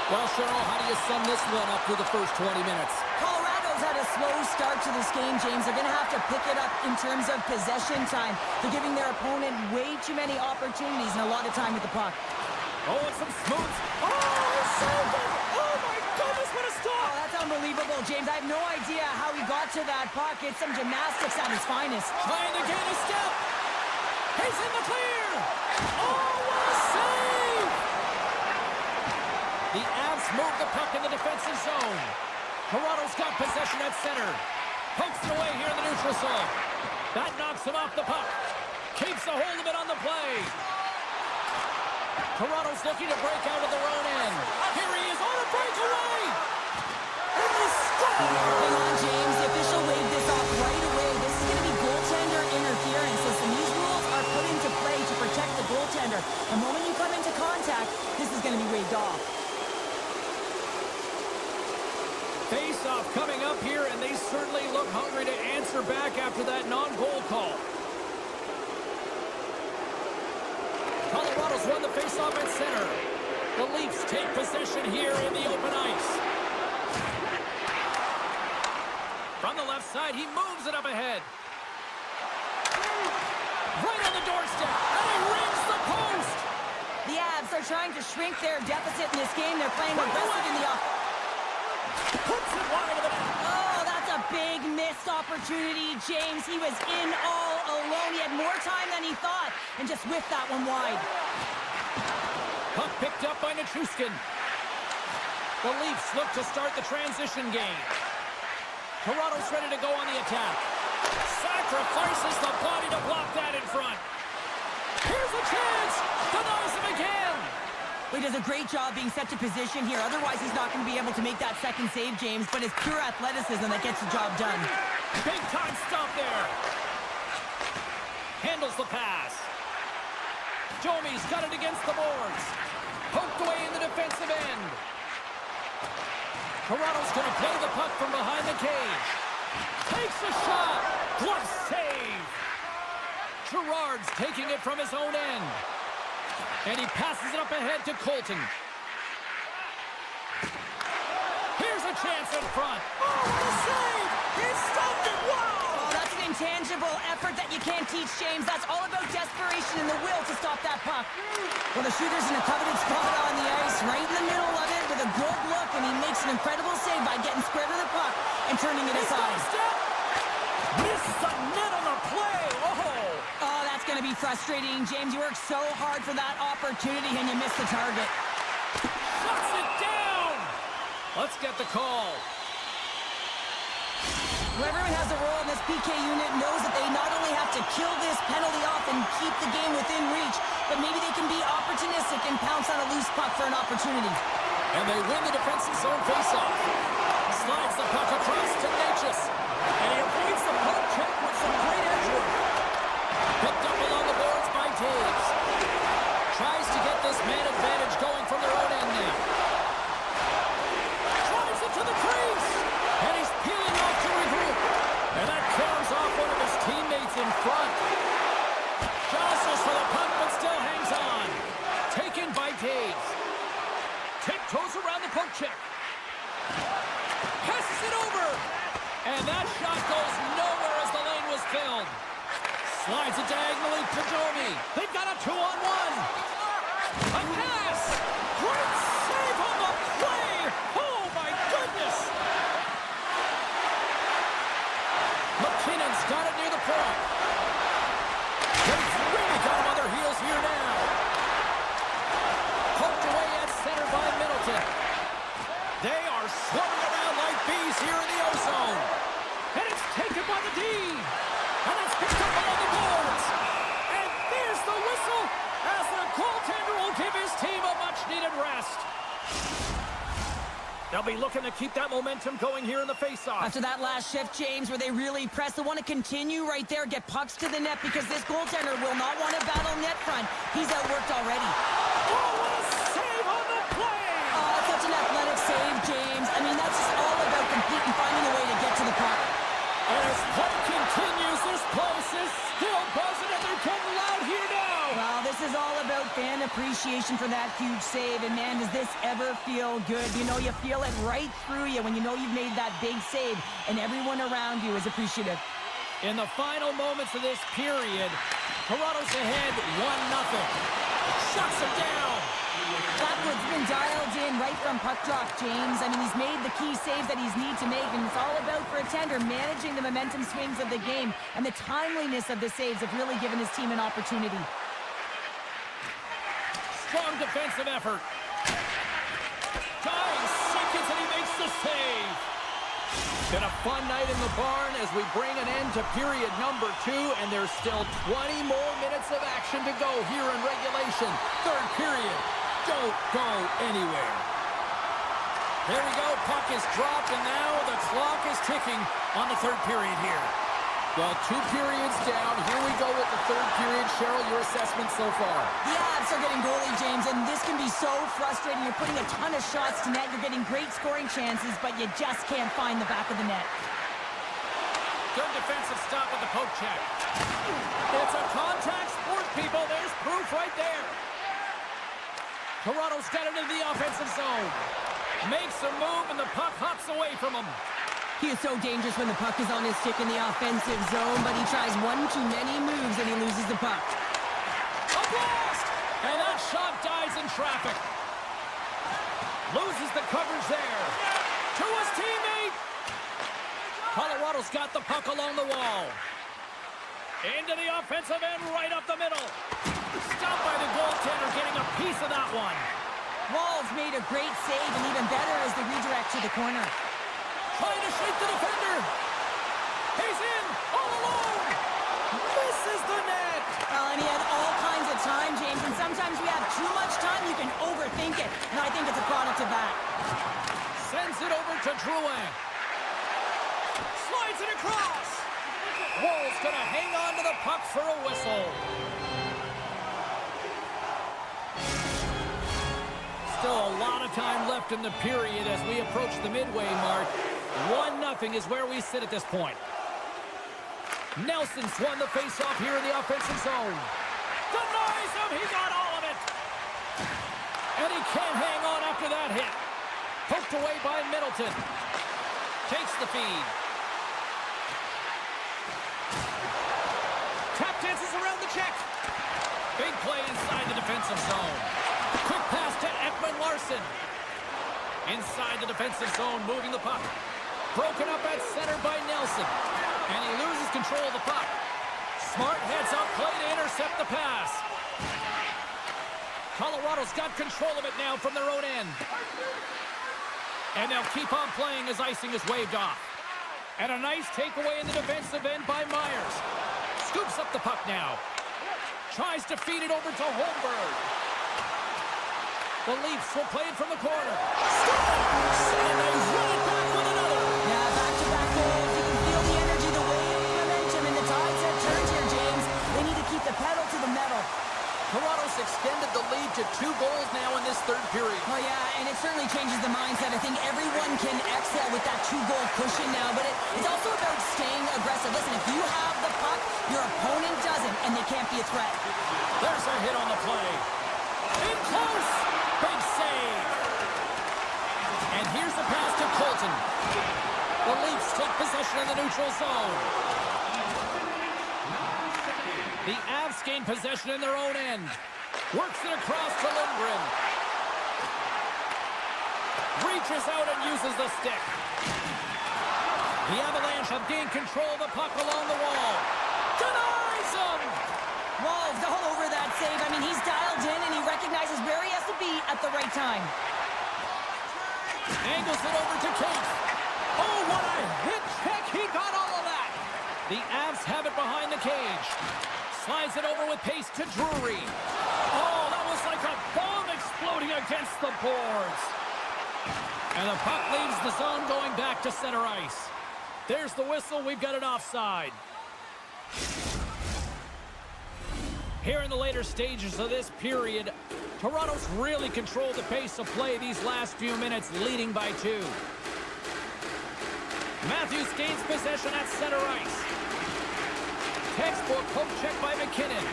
Well, Cheryl, how do you sum this one up through the first 20 minutes?
Colorado's had a slow start to this game, James. They're going to have to pick it up in terms of possession time. They're giving their opponent way too many opportunities and a lot of time with the puck.
Oh, and some smooth. Oh, so good. Oh, my goodness, what a stop.
Oh, that's how unbelievable, James. I have no idea how he got to that puck. It's some gymnastics at his finest.
Trying to gain a step. He's in the clear. Oh, what a save! The Avs move the puck in the defensive zone. Toronto's got possession at center. Pokes it away here in the neutral zone. That knocks him off the puck. Keeps a hold of it on the play. Toronto's looking to break out of their own end. Here he is on a breakaway. And they score!
Hang on, James. The official waved this off right away. This is going to be goaltender interference. Listen, these rules are put into play to protect the goaltender. The moment you come into contact, this is going to be waved off.
Face-off coming up here, and they certainly look hungry to answer back after that non-goal call. Colorado's won the face-off at center. The Leafs take possession here in the open ice. From the left side, he moves it up ahead. Right on the doorstep, and he rings the post!
The Avs are trying to shrink their deficit in this game. They're playing aggressive in the offense.
Puts it wide of the net.
Oh, that's a big missed opportunity, James. He was in all alone. He had more time than he thought and just whiffed that one wide.
Puck picked up by Nichushkin. The Leafs look to start the transition game. Toronto's ready to go on the attack. Sacrifices the body to block that in front. Here's a chance. Denies him again.
He does a great job being set to position here. Otherwise, he's not going to be able to make that second save, James. But it's pure athleticism that gets the job done.
Big time stop there. Handles the pass. Domi's got it against the boards. Poked away in the defensive end. Toronto's going to play the puck from behind the cage. Takes a shot. Glove save. Girard's taking it from his own end. And he passes it up ahead to Colton. Here's a chance in front. Oh, what a save! He stopped it! Wow!
Oh, that's an intangible effort that you can't teach, James. That's all about desperation and the will to stop that puck. Well, the shooter's in a coveted spot on the ice, right in the middle of it with a good look, and he makes an incredible save by getting square to the puck and turning it aside.
Misses the net on the play.
Oh, that's going to be frustrating, James. You worked so hard for that opportunity, and you missed the target.
Shuts it down. Let's get the call.
Whoever has a role in this PK unit knows that they not only have to kill this penalty off and keep the game within reach, but maybe they can be opportunistic and pounce on a loose puck for an opportunity.
And they win the defensive zone faceoff. Slides the puck across to Natchez. And he avoids the puck check with some great edge work. Picked up along the boards by Taves. Tries to get this man advantage going from their own end now. Drives it to the crease. And he's peeling off to regroup. And that carries off one of his teammates in front. Jostles for the puck, but still hangs on. Taken by Taves. Tiptoes around the poke check. Passes it over. And that shot goes nowhere as the lane was filled. Slides it diagonally to Domi. They've got a 2-on-1. A pass. Great save on the play. Oh, my goodness. McKinnon's got it near the point. He's really got him on their heels here now. Poked away at center by Middleton. They are swarming around like bees here in the O-zone. And it's taken by the D. And it's picked up on the boards. And there's the whistle as the goaltender will give his team a much-needed rest. They'll be looking to keep that momentum going here in the face-off.
After that last shift, James, where they really press, they want to continue right there, get pucks to the net, because this goaltender will not want to battle net front. He's outworked already.
Oh, what a save on the play!
Oh, such an athletic save, James. I mean, that's just all about competing, finding a way to get to the puck.
And as play continues, this place is still buzzing, and they're getting loud here now.
Well, this is all about fan appreciation for that huge save. And, man, does this ever feel good? You know, you feel it right through you when you know you've made that big save, and everyone around you is appreciative.
In the final moments of this period, Toronto's ahead 1-0. Shuts it down.
Blackwood's been dialed in right from puck drop, James. I mean, he's made the key saves that he's need to make, and it's all about, for a tender, managing the momentum swings of the game, and the timeliness of the saves have really given his team an opportunity.
Strong defensive effort. Dying seconds, and he makes the save. Been a fun night in the barn as we bring an end to period number 2, and there's still 20 more minutes of action to go here in regulation. Third period. Don't go anywhere. There we go. Puck is dropped, and now the clock is ticking on the third period here. Well, 2 periods down. Here we go with the third period. Cheryl, your assessment so far?
The Avs are getting goalie, James, and this can be so frustrating. You're putting a ton of shots to net. You're getting great scoring chances, but you just can't find the back of the net.
Good defensive stop with the poke check. It's a contact sport, people. There's proof right there. Toronto's got it into the offensive zone. Makes a move, and the puck hops away from him.
He is so dangerous when the puck is on his stick in the offensive zone, but he tries one too many moves and he loses the puck.
A blast! And that shot dies in traffic. Loses the coverage there. To his teammate! Colorado's got the puck along the wall. Into the offensive end, right up the middle. Stopped by the goaltender, getting a piece of that one.
Wall's made a great save, and even better is the redirect to the corner.
Trying to shake the defender. He's in, all alone. Misses the net.
Well, and he had all kinds of time, James, and sometimes we have too much time, you can overthink it. And I think it's a product of that.
Sends it over to Drouin. Slides it across. Wall's going to hang on to the puck for a whistle. Still a lot of time left in the period as we approach the midway mark. 1-0 is where we sit at this point. Nelson's won the faceoff here in the offensive zone. Denies him. He got all of it. And he can't hang on after that hit. Poked away by Middleton. Takes the feed. Tap dances around the check. Big play inside the defensive zone. Quick pass to Ekman Larson. Inside the defensive zone, moving the puck. Broken up at center by Nelson. And he loses control of the puck. Smart heads up play to intercept the pass. Colorado's got control of it now from their own end. And they'll keep on playing as icing is waved off. And a nice takeaway in the defensive end by Myers. Scoops up the puck now. Tries to feed it over to Holmberg. The Leafs will play it from the corner. And they run it back with another.
Yeah, back-to-back goals. You can feel the energy, the wave, the momentum, and the tides have turned here, James. They need to keep the pedal to the metal.
Toronto's extended the lead to 2 goals now in this third period.
Oh, yeah, and it certainly changes the mindset. I think everyone can exhale with that 2-goal cushion now, but it's also about staying aggressive. Listen, if you have the puck, your opponent doesn't, and they can't be a threat.
There's a hit on the play. In close. Big save. And here's the pass to Colton. The Leafs take possession in the neutral zone. The Avs gain possession in their own end. Works it across to Lindgren. Reaches out and uses the stick. The Avalanche have gained control of the puck along the wall. Denies him!
Wall's all over that save. I mean, he's dialed in, and he recognizes where he has to be at the right time.
Angles it over to Kate. Oh, what a hit check. He got all of that. The Avs have it behind the cage. Slides it over with pace to Drury. Oh, that was like a bomb exploding against the boards. And the puck leaves the zone going back to center ice. There's the whistle. We've got it offside. Here in the later stages of this period, Toronto's really controlled the pace of play these last few minutes, leading by 2. Matthews gains possession at center ice. Textbook poke check by McKinnon.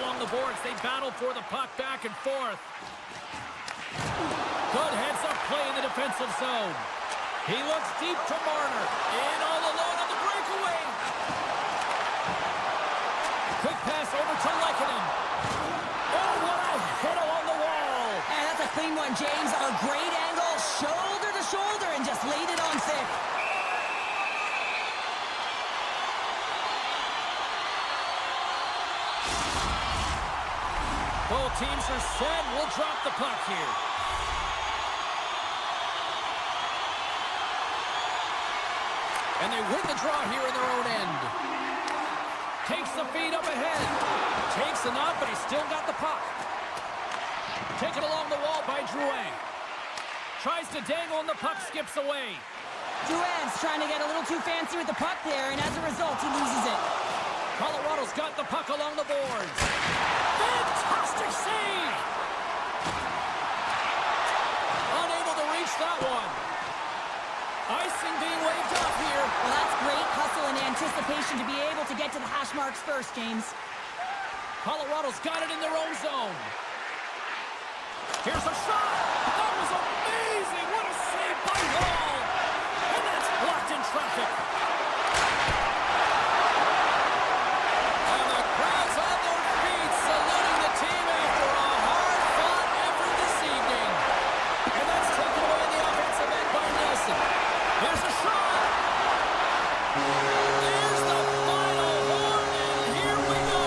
Along the boards, they battle for the puck back and forth. Good heads-up play in the defensive zone. He looks deep to Marner. In all alone on the breakaway. Quick pass over to Lehkonen. Oh, what a
clean one, James. A great angle, shoulder to shoulder, and just laid it on thick.
Both teams are set. We'll drop the puck here. And they win the draw here in their own end. Takes the feed up ahead. Takes the knock, but he's still got the puck. Taken along the wall by Drouin. Tries to dangle and the puck skips away.
Drouin's trying to get a little too fancy with the puck there, and as a result, he loses it.
Colorado's got the puck along the boards. Fantastic save! Unable to reach that one. Icing being waved off here.
Well, that's great hustle and anticipation to be able to get to the hash marks first, James.
Colorado's got it in their own zone. Here's a shot. That was amazing. What a save by Hall. And that's blocked in traffic. And the crowd's on their feet saluting the team after a hard-fought effort this evening. And that's taken away in the offensive end by Nelson. Here's a shot. There's the final horn, and here we go.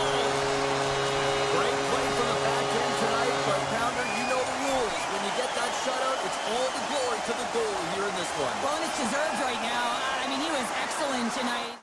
Great play from the back end tonight, but Pounder, you know the rules. When you get that shutout, it's all the glory to the goalie here in this one.
Well, and it's deserved right now. I mean, he was excellent tonight.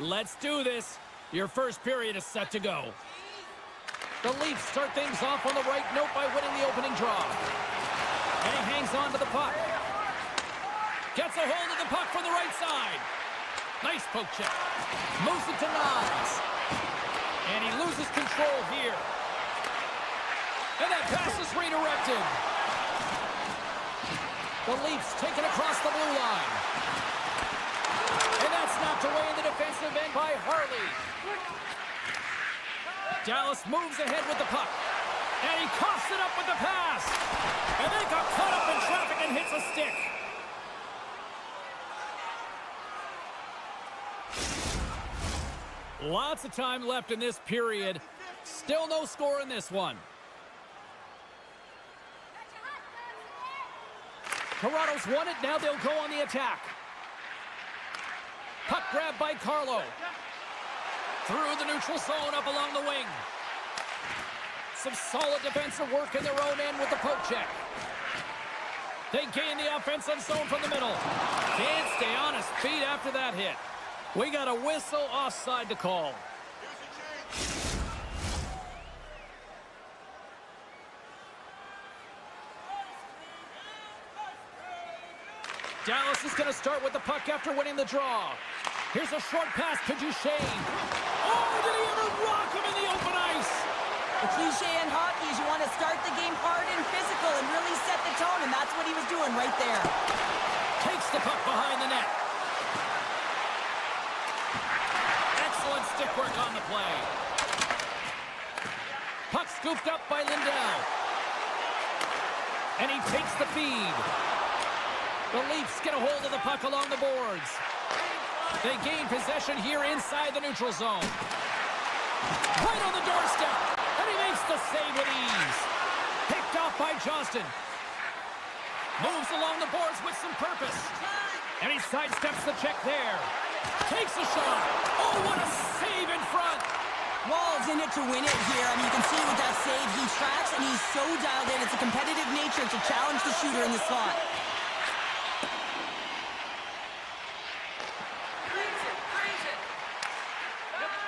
Let's do this. Your first period is set to go. The Leafs start things off on the right note by winning the opening draw. And he hangs on to the puck. Gets a hold of the puck from the right side. Nice poke check. Moves it to Nas. And he loses control here. And that pass is redirected. The Leafs take it across the blue line. And that's knocked away in the defensive end by Harley. Dallas moves ahead with the puck. And he coughs it up with the pass. And they got caught up in traffic and hits a stick. Lots of time left in this period. Still no score in this one. Toronto's won it. Now they'll go on the attack. Puck grab by Carlo. Through the neutral zone up along the wing. Some solid defensive work in their own end with the poke check. They gain the offensive zone from the middle. Can't stay on his feet after that hit. We got a whistle offside to call. Dallas is going to start with the puck after winning the draw. Here's a short pass to Duchesne. Oh, did he ever rock him in the open ice?
The cliche in hockey is you want to start the game hard and physical and really set the tone, and that's what he was doing right there.
Takes the puck behind the net. Excellent stick work on the play. Puck scooped up by Lindell. And he takes the feed. The Leafs get a hold of the puck along the boards. They gain possession here inside the neutral zone. Right on the doorstep. And he makes the save with ease. Picked off by Johnston. Moves along the boards with some purpose. And he sidesteps the check there. Takes a shot. Oh, what a save in front.
Wall's in it to win it here. I mean, you can see with that save, he tracks and he's so dialed in. It's a competitive nature to challenge the shooter in the slot.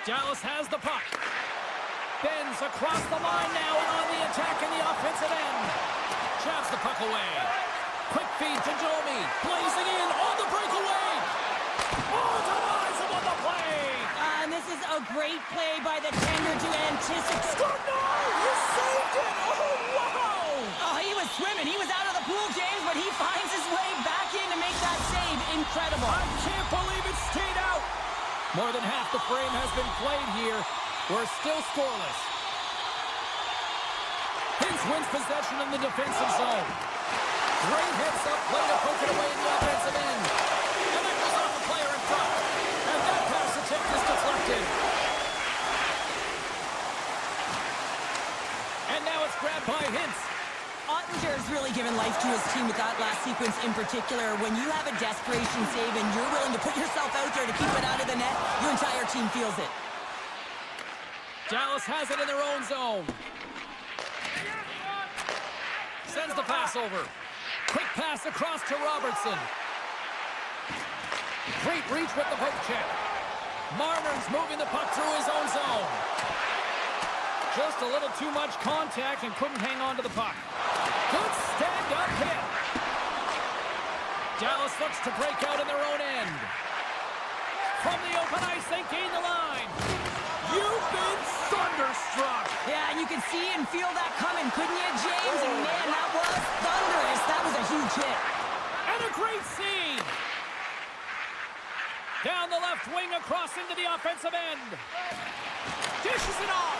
Dallas has the puck. Bends across the line now and on the attack in the offensive end. Jabs the puck away. Quick feed to Domi. Blazing in on the breakaway. Oh, denies him on the play.
And this is a great play by the tender to anticipate.
Oh, no! He saved it! Oh, wow!
Oh, he was swimming. He was out of the pool, James, but he finds his way back in to make that save. Incredible.
I can't believe it stayed out. More than half the frame has been played here. We're still scoreless. Hintz wins possession in the defensive zone. Great heads-up play to poke it away in the offensive end. And that goes off the player in front. And that pass attempt is deflected. And now it's grabbed by Hintz.
Ottinger's really given life to his team with that last sequence in particular. When you have a desperation save and you're willing to put yourself out there to keep it out of the net, your entire team feels it.
Dallas has it in their own zone. Sends the pass over. Quick pass across to Robertson. Great reach with the poke check. Marner's moving the puck through his own zone. Just a little too much contact and couldn't hang on to the puck. Good stand-up hit. Dallas looks to break out in their own end. From the open ice, they gain the line. You've been thunderstruck.
Yeah, and you can see and feel that coming, couldn't you, James? And man, that was thunderous. That was a huge hit.
And a great save. Down the left wing across into the offensive end. Dishes it off.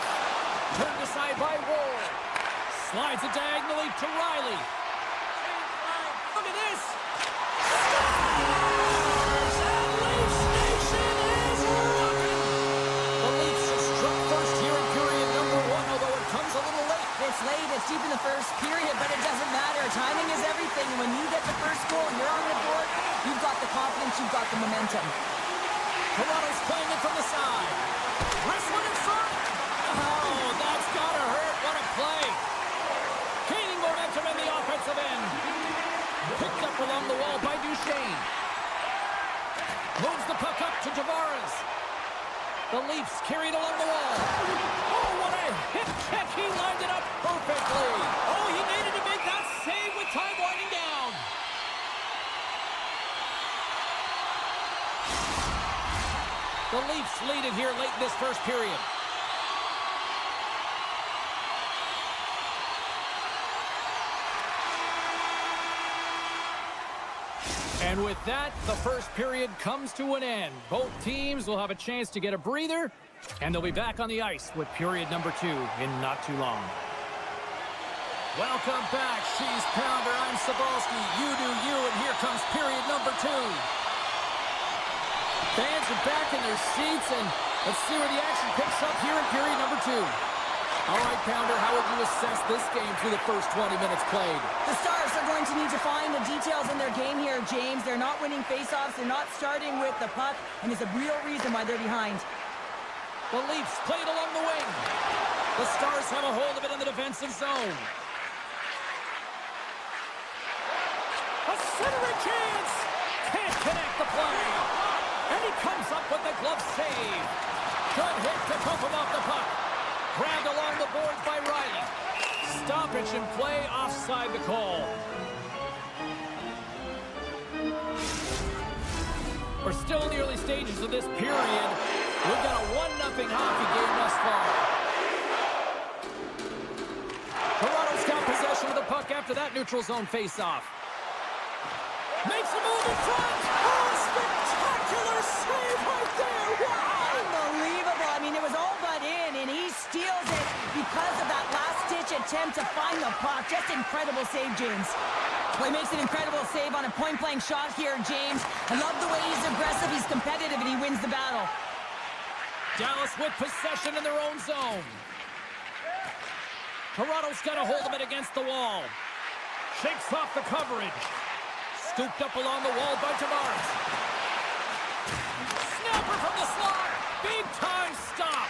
Turned aside by Ward. Slides it diagonally to Riley. Look at this. Scores! And Leafs Nation is rocking. The Leafs have struck first here in period number 1, although it comes a little late.
It's late, it's deep in the first period, but it doesn't matter. Timing is everything. When you get the first goal, you're on the board. You've got the confidence, you've got the momentum.
Toronto's playing it from the side. Wrestling in front. Oh, that's gotta hurt. What a play. Gaining momentum in the offensive end. Picked up along the wall by Duchesne. Moves the puck up to Tavares. The Leafs carried along the wall. Oh, what a hip check. He lined it up perfectly. Oh, he needed to make that save with time winding down. The Leafs lead it here late in this first period. And with that, the first period comes to an end. Both teams will have a chance to get a breather, and they'll be back on the ice with period number 2 in not too long. Welcome back, Cheese Pounder. I'm Sabalski. You do you, and here comes period number 2. Fans are back in their seats, and let's see where the action picks up here in period number 2. All right, Pounder, how would you assess this game through the first 20 minutes played?
The Stars are going to need to find the details in their game here, James. They're not winning faceoffs. They're not starting with the puck, and it's a real reason why they're behind.
The Leafs played along the wing. The Stars have a hold of it in the defensive zone. A centering chance! Can't connect the play. And he comes up with the glove save. Good hit to pump him off the puck. Grabbed along the boards by Riley. Stoppage in play, offside the call. We're still in the early stages of this period. We've got a 1-0 hockey game thus far. Toronto's got possession of the puck after that neutral zone face-off. Makes a move in front. Oh, spectacular save right there. Wow!
Unbelievable. I mean, it was all but in, and he steals it because of that last-ditch attempt to find the puck. Just incredible save, James. Well, he makes an incredible save on a point-blank shot here, James. I love the way he's aggressive, he's competitive, and he wins the battle.
Dallas with possession in their own zone. Toronto's got a hold of it against the wall. Shakes off the coverage. Scooped up along the wall by Tavares. Snapper from the slot. Big-time stop.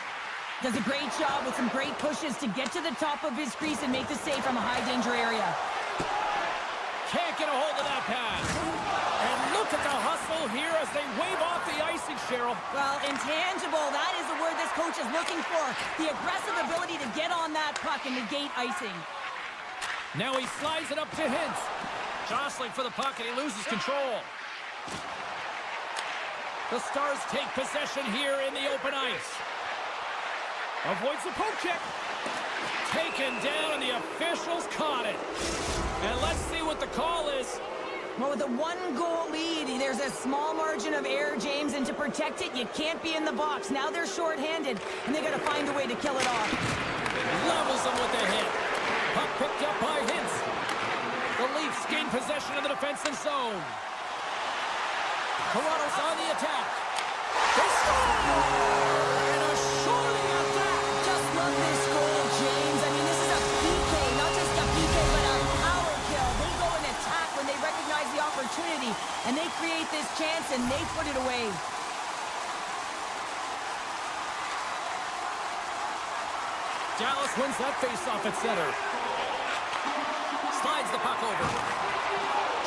Does a great job with some great pushes to get to the top of his crease and make the save from a high-danger area.
Can't get a hold of that pass. And look at the hustle here as they wave off the icing, Cheryl.
Well, intangible, that is the word this coach is looking for. The aggressive ability to get on that puck and negate icing.
Now he slides it up to Hintz. Jostling for the puck, and he loses control. The Stars take possession here in the open ice. Avoids the poke check. Taken down, and the officials caught it. And let's see what the call is.
Well, with a 1-goal lead, there's a small margin of error, James, and to protect it, you can't be in the box. Now they're shorthanded, and they got to find a way to kill it off.
Levels them with the hit. Puck picked up by Hintz. The Leafs gain possession of the defensive zone. Toronto's on the attack. They score! And a shorty at that.
Just love this goal, James. I mean, this is a PK, not just a PK, but a power kill. They go and attack when they recognize the opportunity, and they create this chance, and they put it away.
Dallas wins that faceoff at center. Slides the puck over.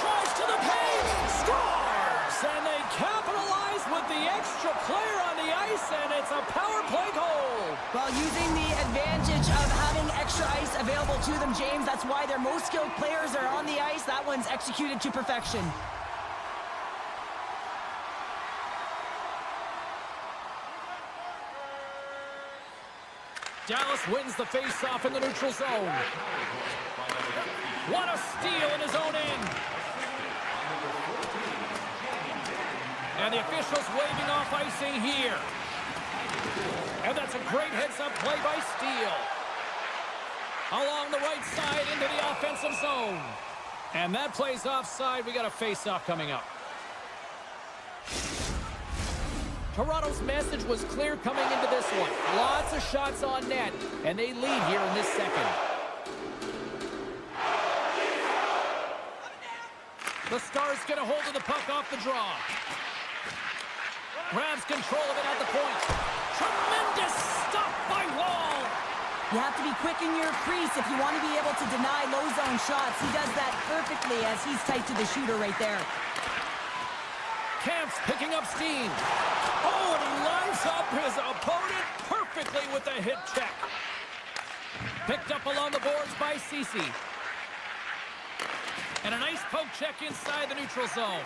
Drives to the paint. Scores! And they capitalize with the extra player on the ice, and it's a power play goal.
Well, using the advantage of having extra ice available to them, James, that's why their most skilled players are on the ice. That one's executed to perfection.
Dallas wins the faceoff in the neutral zone. What a steal in his own end. And the officials waving off icing here. And that's a great heads-up play by Steele. Along the right side into the offensive zone. And that play's offside. We got a face-off coming up. Toronto's message was clear coming into this one. Lots of shots on net, and they lead here in this second. The Stars get a hold of the puck off the draw. Grabs control of it at the point. Tremendous stop by Wall.
You have to be quick in your crease if you want to be able to deny low zone shots. He does that perfectly as he's tight to the shooter right there.
Camp's picking up steam. Oh, and he lines up his opponent perfectly with the hip check. Picked up along the boards by Cece. And a nice poke check inside the neutral zone.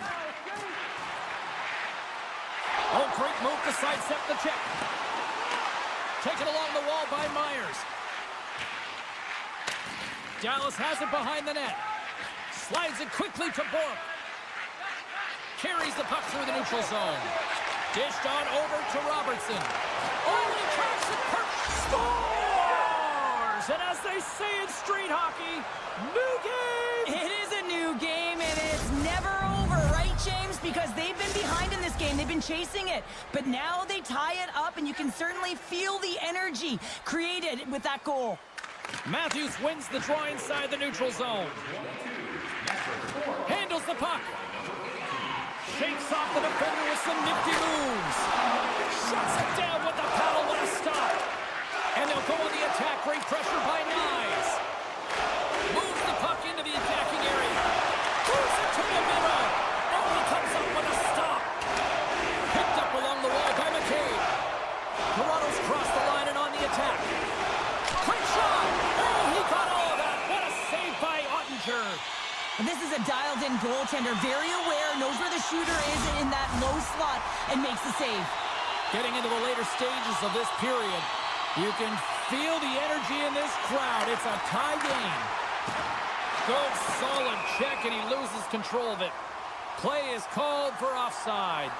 Oh, great move to sidestep the check. Taken along the wall by Myers. Dallas has it behind the net. Slides it quickly to Bork. Carries the puck through the neutral zone. Dished on over to Robertson. Oh, he cracks it. Scores! And as they say in street hockey, new game!
It is a new game, and it's never over, right, James? Because they've been behind in this game. They've been chasing it. But now they tie it up, and you can certainly feel the energy created with that goal.
Matthews wins the draw inside the neutral zone. Handles the puck. Shakes off the defender with some nifty moves. Shuts it down with the paddle. What a stop. And they'll go on the attack. Great pressure by Nyes. Moves the puck into the attacking area. Moves it to the middle. Oh, he comes up with a stop. Picked up along the wall by McCabe. Toronto's crossed the line and on the attack. Quick shot. Oh, he got all of that. What a save by Ottinger.
This is a dialed-in goaltender, very aware, knows where the shooter is in that low slot, and makes the save.
Getting into the later stages of this period, you can feel the energy in this crowd. It's a tie game. Good, solid check, and he loses control of it. Play is called for offside.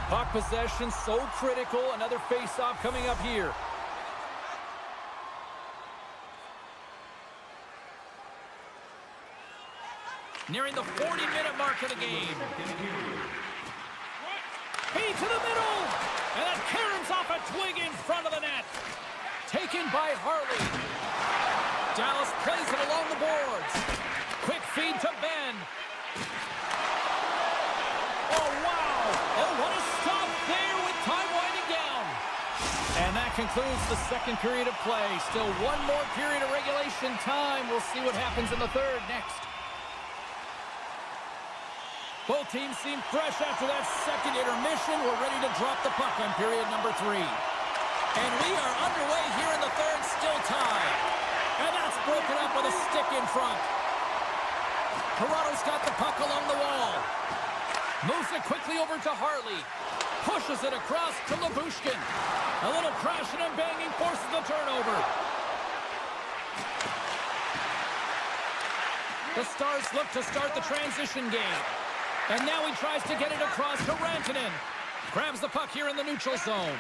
Puck possession so critical. Another face-off coming up here. Nearing the 40-minute mark of the game. Feed to the middle. And that caroms off a twig in front of the net. Taken by Harley. Dallas plays it along the boards. Quick feed to Ben. Oh, wow. Oh, what a stop there with time winding down. And that concludes the second period of play. Still one more period of regulation time. We'll see what happens in the third next. Both teams seem fresh after that second intermission. We're ready to drop the puck on period number 3. And we are underway here in the third, still tied. And that's broken up with a stick in front. Toronto's got the puck along the wall. Moves it quickly over to Harley. Pushes it across to Labushkin. A little crashing and banging forces the turnover. The Stars look to start the transition game. And now he tries to get it across to Rantanen. Grabs the puck here in the neutral zone.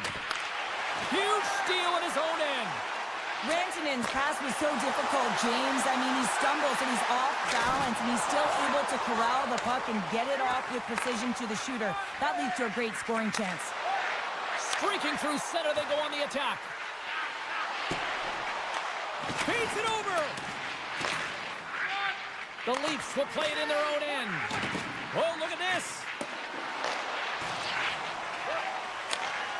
Huge steal at his own end.
Rantanen's pass was so difficult, James. I mean, he stumbles and he's off balance, and he's still able to corral the puck and get it off with precision to the shooter. That leads to a great scoring chance.
Streaking through center, they go on the attack. Feeds it over. The Leafs will play it in their own end. Oh, look at this.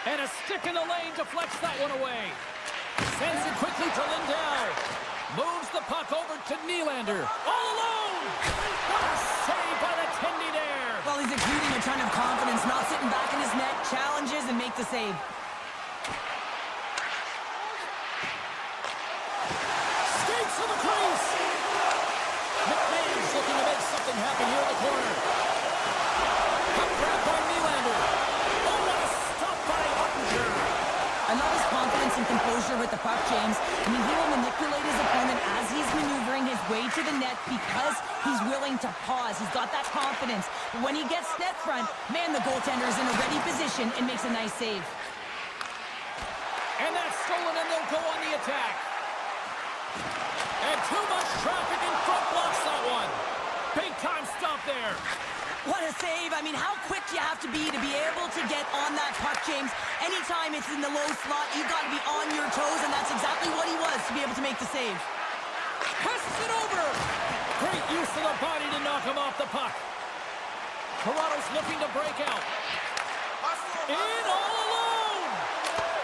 And a stick in the lane deflects that one away. Sends it quickly to Lindell. Moves the puck over to Nylander. All alone. What a save by the Tendy there.
Well, he's exuding a ton of confidence, not sitting back in his net, challenges and make the save.
Skates to the crease. McMahon's looking to make something happen here in the corner. Puck grab by Nylander. Oh, what a stop by Ottinger.
I love his confidence and composure with the puck, James. I mean, he will manipulate his opponent as he's maneuvering his way to the net because he's willing to pause. He's got that confidence. But when he gets net front, man, the goaltender is in a ready position and makes a nice save.
And that's stolen, and they'll go on the attack. And too much traffic in front blocks that one. Big time stop there.
What a save. I mean, how quick you have to be able to get on that puck, James. Anytime it's in the low slot, you've got to be on your toes, and that's exactly what he was to be able to make the save.
Passes it over. Great use of the body to knock him off the puck. Toronto's looking to break out. In all alone.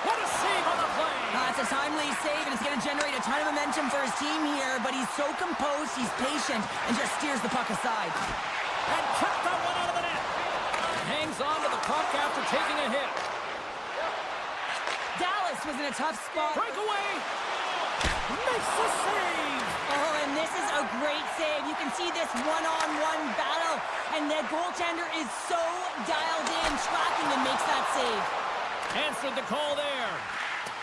What a save on the play.
It's a timely save, and it's going to generate a ton of momentum for his team here, but he's so composed, he's patient, and just steers the puck aside.
And kept that one out of the net. Hangs on to the puck after taking a hit.
Dallas was in a tough spot.
Breakaway. Makes the save.
Oh, and this is a great save. You can see this one-on-one battle, and the goaltender is so dialed in, tracking and makes that save.
Answered the call there.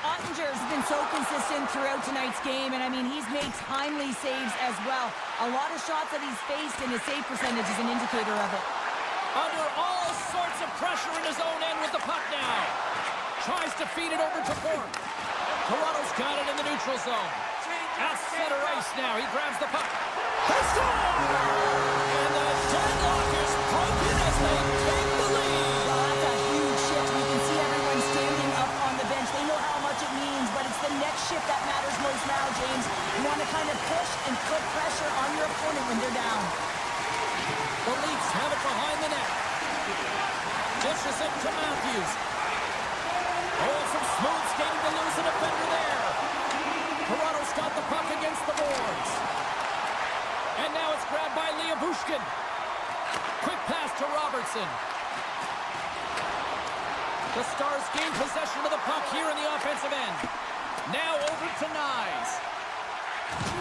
Ottinger's been so consistent throughout tonight's game, and I mean, he's made timely saves as well. A lot of shots that he's faced, and his save percentage is an indicator of it.
Under all sorts of pressure in his own end with the puck now. Tries to feed it over to Bourne. Toronto's got it in the neutral zone. At center ice now. He grabs the puck. They score! And the deadlock is broken as they take the lead.
Well, that's a huge shift. You can see everyone standing up on the bench. They know how much it means, but it's the next shift that matters most now, James. You want to kind of push and put pressure on your opponent when they're down.
The Leafs have it behind the net. Dishes it to Matthews. Oh, some smooth skating to lose a defender there. Toronto's got the puck against the boards. And now it's grabbed by Bushkin. Quick pass to Robertson. The Stars gain possession of the puck here in the offensive end. Now over to Nyes.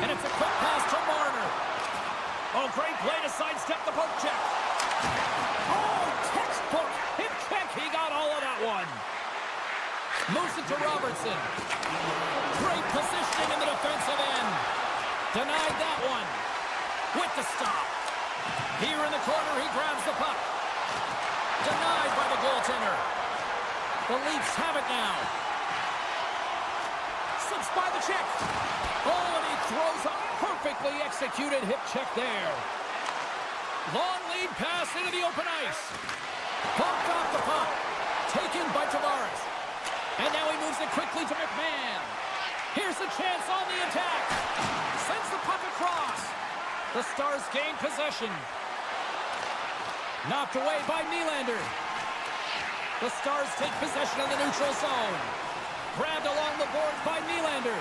And it's a quick pass to Marner. Oh, great play to sidestep the poke check. Oh, textbook hip check. He got all of that one. Moves it to Robertson. Great positioning in the defensive end. Denied that one. With the stop. Here in the corner, he grabs the puck. Denied by the goaltender. The Leafs have it now. Slips by the check. Oh, and he throws a perfectly executed hip check there. Long lead pass into the open ice. Bumped off the puck. Taken by Tavares. And now he moves it quickly to McMahon. Here's a chance on the attack. Sends the puck across. The Stars gain possession. Knocked away by Nylander. The Stars take possession of the neutral zone. Grabbed along the boards by Nylander.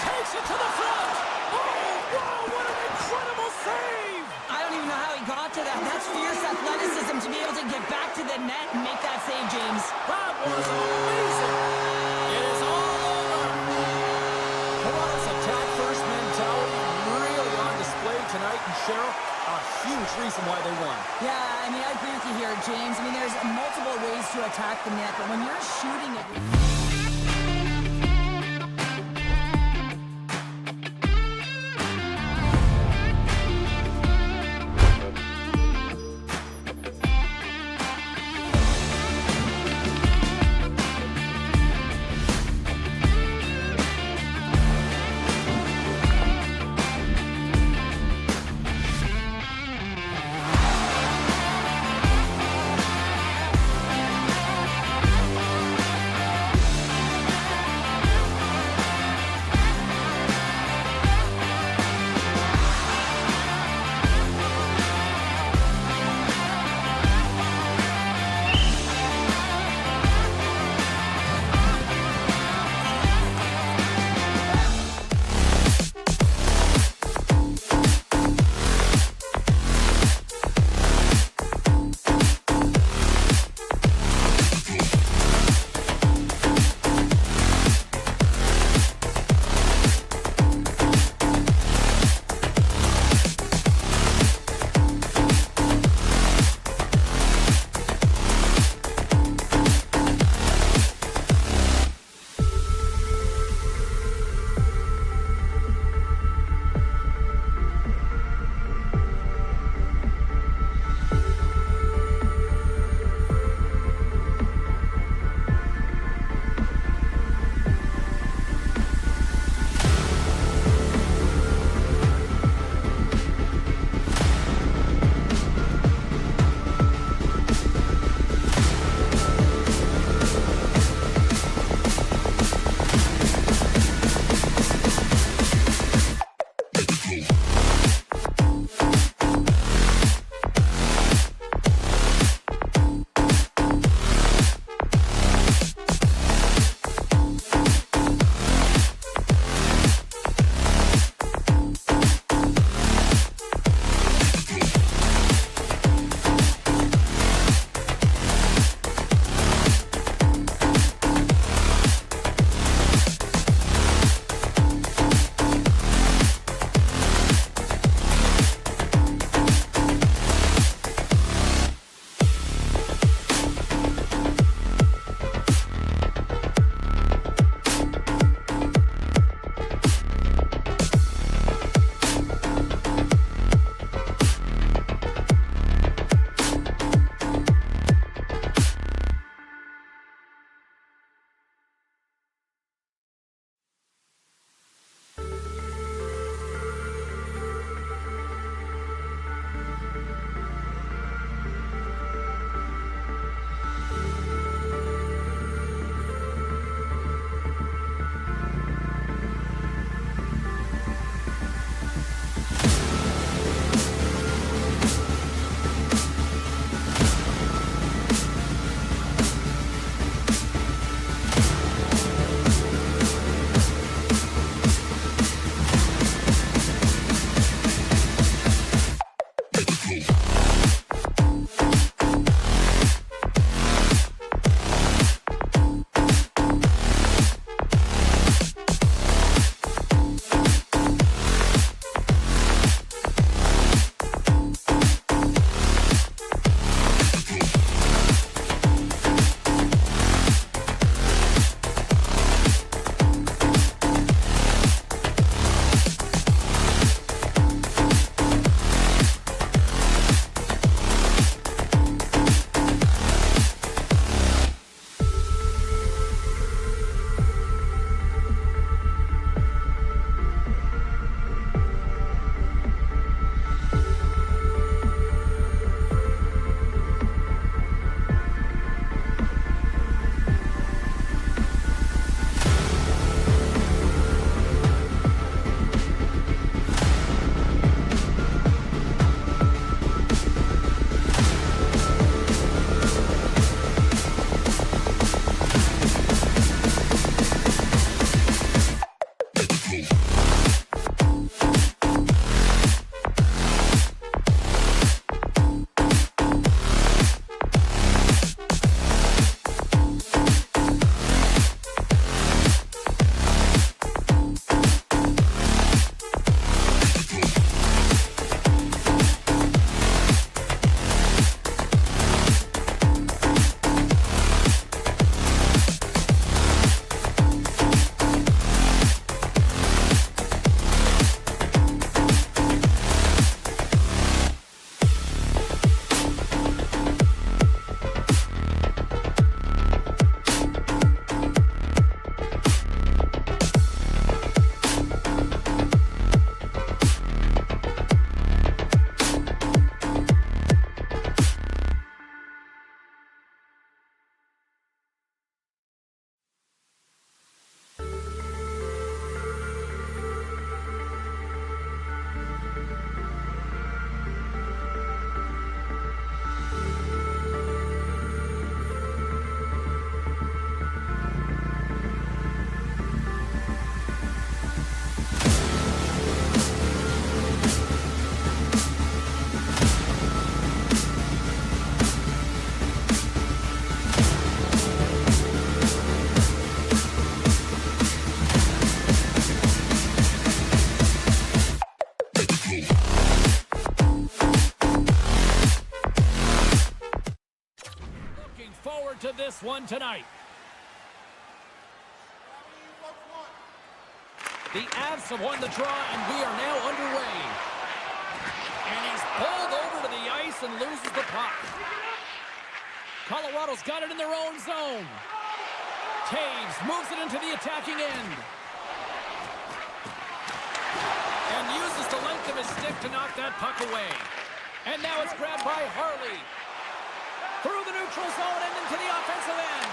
Takes it to the front. Oh, wow, what an incredible save.
I don't even know how he got to that. That's fierce athleticism to be able to get back to the net and make that save, James.
That was amazing. It is all over. Toronto's attack-first mentality really on display tonight, and Cheryl, a huge reason why they won.
Yeah, I mean, I agree with you here, James. I mean, there's multiple ways to attack the net, but when you're shooting it...
To this one tonight. The Avs have won the draw, and we are now underway. And he's pulled over to the ice and loses the puck. Colorado's got it in their own zone. Taves moves it into the attacking end. And uses the length of his stick to knock that puck away. And now it's grabbed by Harley. Through the neutral zone and into the offensive end.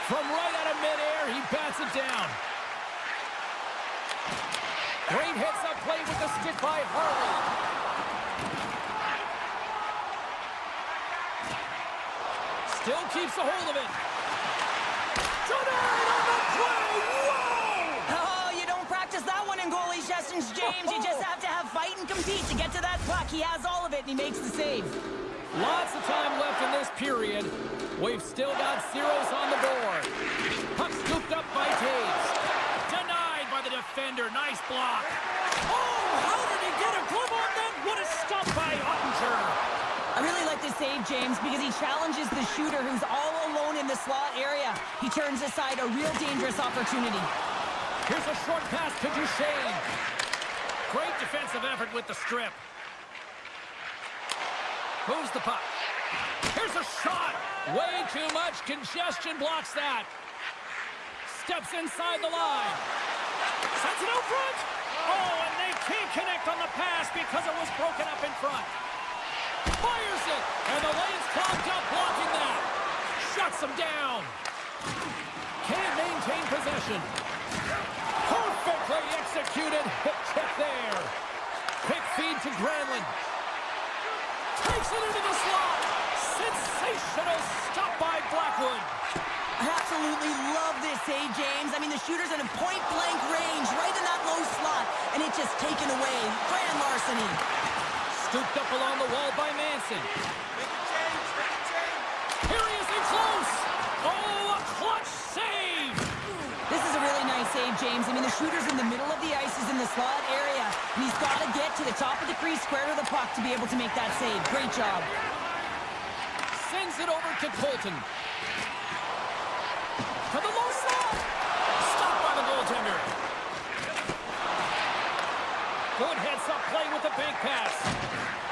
From right out of midair, he bats it down. Great heads-up play with the stick by Harley. Still keeps a hold of it. Denied on the play! Whoa!
Oh, you don't practice that one in goalie sessions, James. You just have to have fight and compete to get to that puck. He has all of it, and he makes the save.
Lots of time left in this period. We've still got zeros on the board. Puck scooped up by Taves. Denied by the defender. Nice block. Oh, how did he get a glove on that? What a stop by Ottinger.
I really like this save, James, because he challenges the shooter who's all alone in the slot area. He turns aside a real dangerous opportunity.
Here's a short pass to Duchesne. Great defensive effort with the strip. Moves the puck. Here's a shot. Way too much congestion blocks that. Steps inside the line. Sends it out front. Oh, and they can't connect on the pass because it was broken up in front. Fires it. And the lane's clogged up blocking that. Shuts them down. Can't maintain possession. Perfectly executed. Hip check there. Quick feed to Granlund. Takes it into the slot. Sensational stop by Blackwood.
I absolutely love this save, James. I mean, the shooter's in a point-blank range, right in that low slot, and it's just taken away. Grand larceny.
Scooped up along the wall by Manson. Here he is in close. Oh, a clutch save.
This is a really nice save, James. I mean, the shooter's in the middle of the ice, he's in the slot area, and he's got to get to the top of the crease square to the puck to be able to make that save. Great job.
Sends it over to Colton. To the low slot. Stopped by the goaltender. Good heads-up play with the bank pass.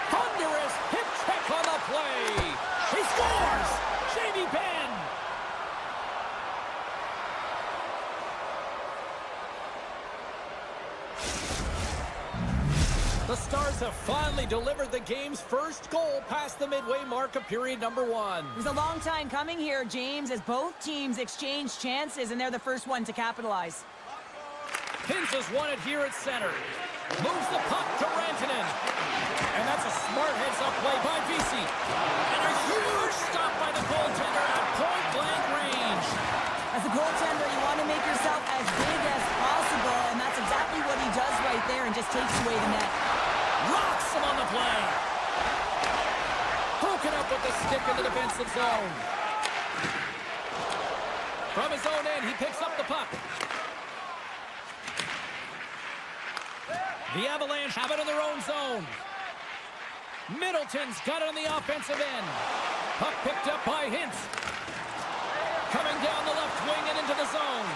Thunderous hip check on the play. He scores. Jamie Benn. The Stars have finally delivered the game's first goal past the midway mark of period number 1.
It was a long time coming here, James, as both teams exchange chances, and they're the first one to capitalize.
Hintz has won it here at center. Moves the puck to Rantanen. And that's a smart heads-up play by Vesey. And a huge stop by the goaltender at point-blank range.
As a goaltender, you want to make yourself as big as possible, and that's exactly and just takes away the net.
Rocks him on the play. Broken up with the stick in the defensive zone. From his own end, he picks up the puck. The Avalanche have it in their own zone. Middleton's got it on the offensive end. Puck picked up by Hintz. Coming down the left wing and into the zone.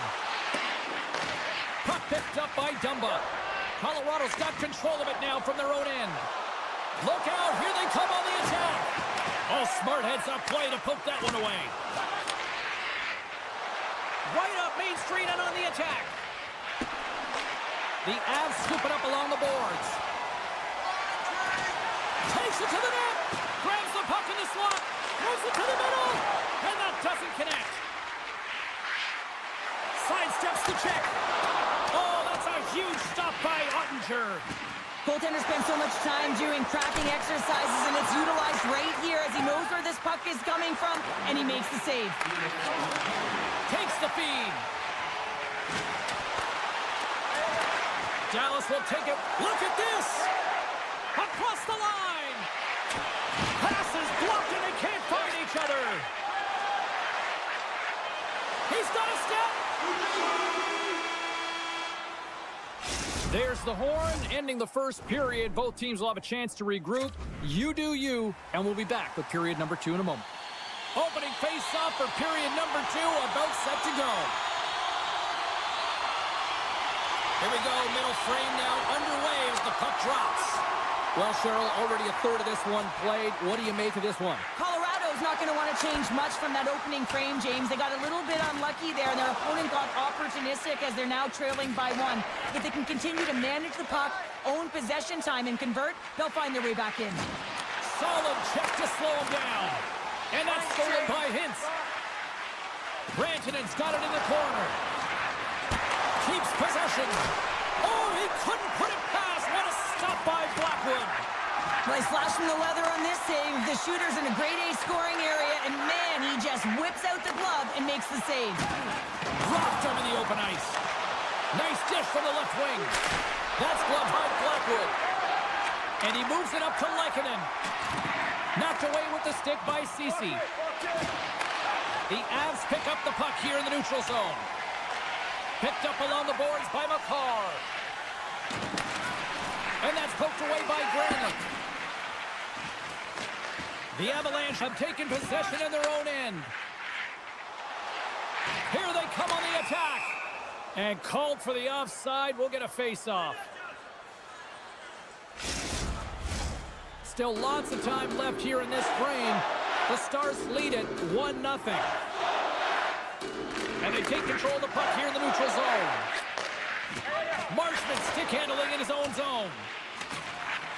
Puck picked up by Dumba. Colorado's got control of it now from their own end. Look out, here they come on the attack. Oh, smart heads-up play to poke that one away. Right up Main Street and on the attack. The Avs scoop it up along the boards. Takes it to the net. Grabs the puck in the slot. Moves it to the middle. And that doesn't connect. Sidesteps the check. Oh, that's a huge stop by Ottinger.
Goaltender spends so much time doing tracking exercises, and it's utilized right here as he knows where this puck is coming from, and he makes the save.
Takes the feed. Dallas will take it. Look at this. Across the line. Passes blocked, and they can't find each other. He's got a step. There's the horn, ending the first period. Both teams will have a chance to regroup. You do you, and we'll be back with period number 2 in a moment. Opening face-off for period number 2, about set to go. Here we go, middle frame now underway as the puck drops. Well, Cheryl, already a third of this one played. What do you make of this one?
Colorado's not going to want to change much from that opening frame, James. They got a little bit unlucky there, and their opponent got opportunistic as they're now trailing by 1. If they can continue to manage the puck, own possession time, and convert, they'll find their way back in.
Solid check to slow him down. And that's stolen by Hintz. Rantanen's got it in the corner. Keeps possession. Oh, he couldn't put it past. What a stop by Blackwood.
Nice flash from the leather on this save. The shooter's in a grade A scoring area, and man, he just whips out the glove and makes the save.
Dropped over the open ice. Nice dish from the left wing. That's glove by Blackwood. And he moves it up to Lehkonen. Knocked away with the stick by Ceci. The Avs pick up the puck here in the neutral zone. Picked up along the boards by McCarr. And that's poked away by Granlund. The Avalanche have taken possession in their own end. Here they come on the attack. And called for the offside. We'll get a face-off. Still lots of time left here in this frame. The Stars lead it 1-0. And they take control of the puck here in the neutral zone. Marshman stick handling in his own zone.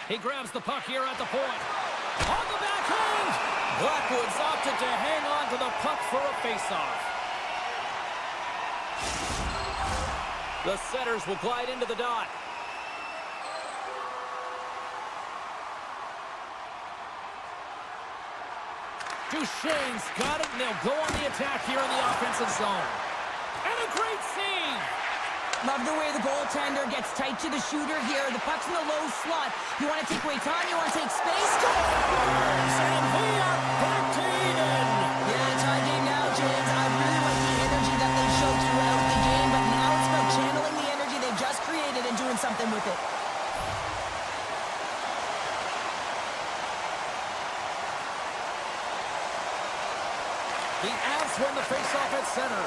He grabs the puck here at the point. On the backhand! Blackwood's opted to hang on to the puck for a face-off. The setters will glide into the dot. Duchesne's got it, and they'll go on the attack here in the offensive zone. And a great save!
Love the way the goaltender gets tight to the shooter here. The puck's in the low slot. You want to take away time, you want to take space.
Scores! And we are back to even!
Yeah, tie game now, James. I really like the energy that they showed throughout the game, but now it's about channeling the energy they've just created and doing something with it.
The Avs win the faceoff at center.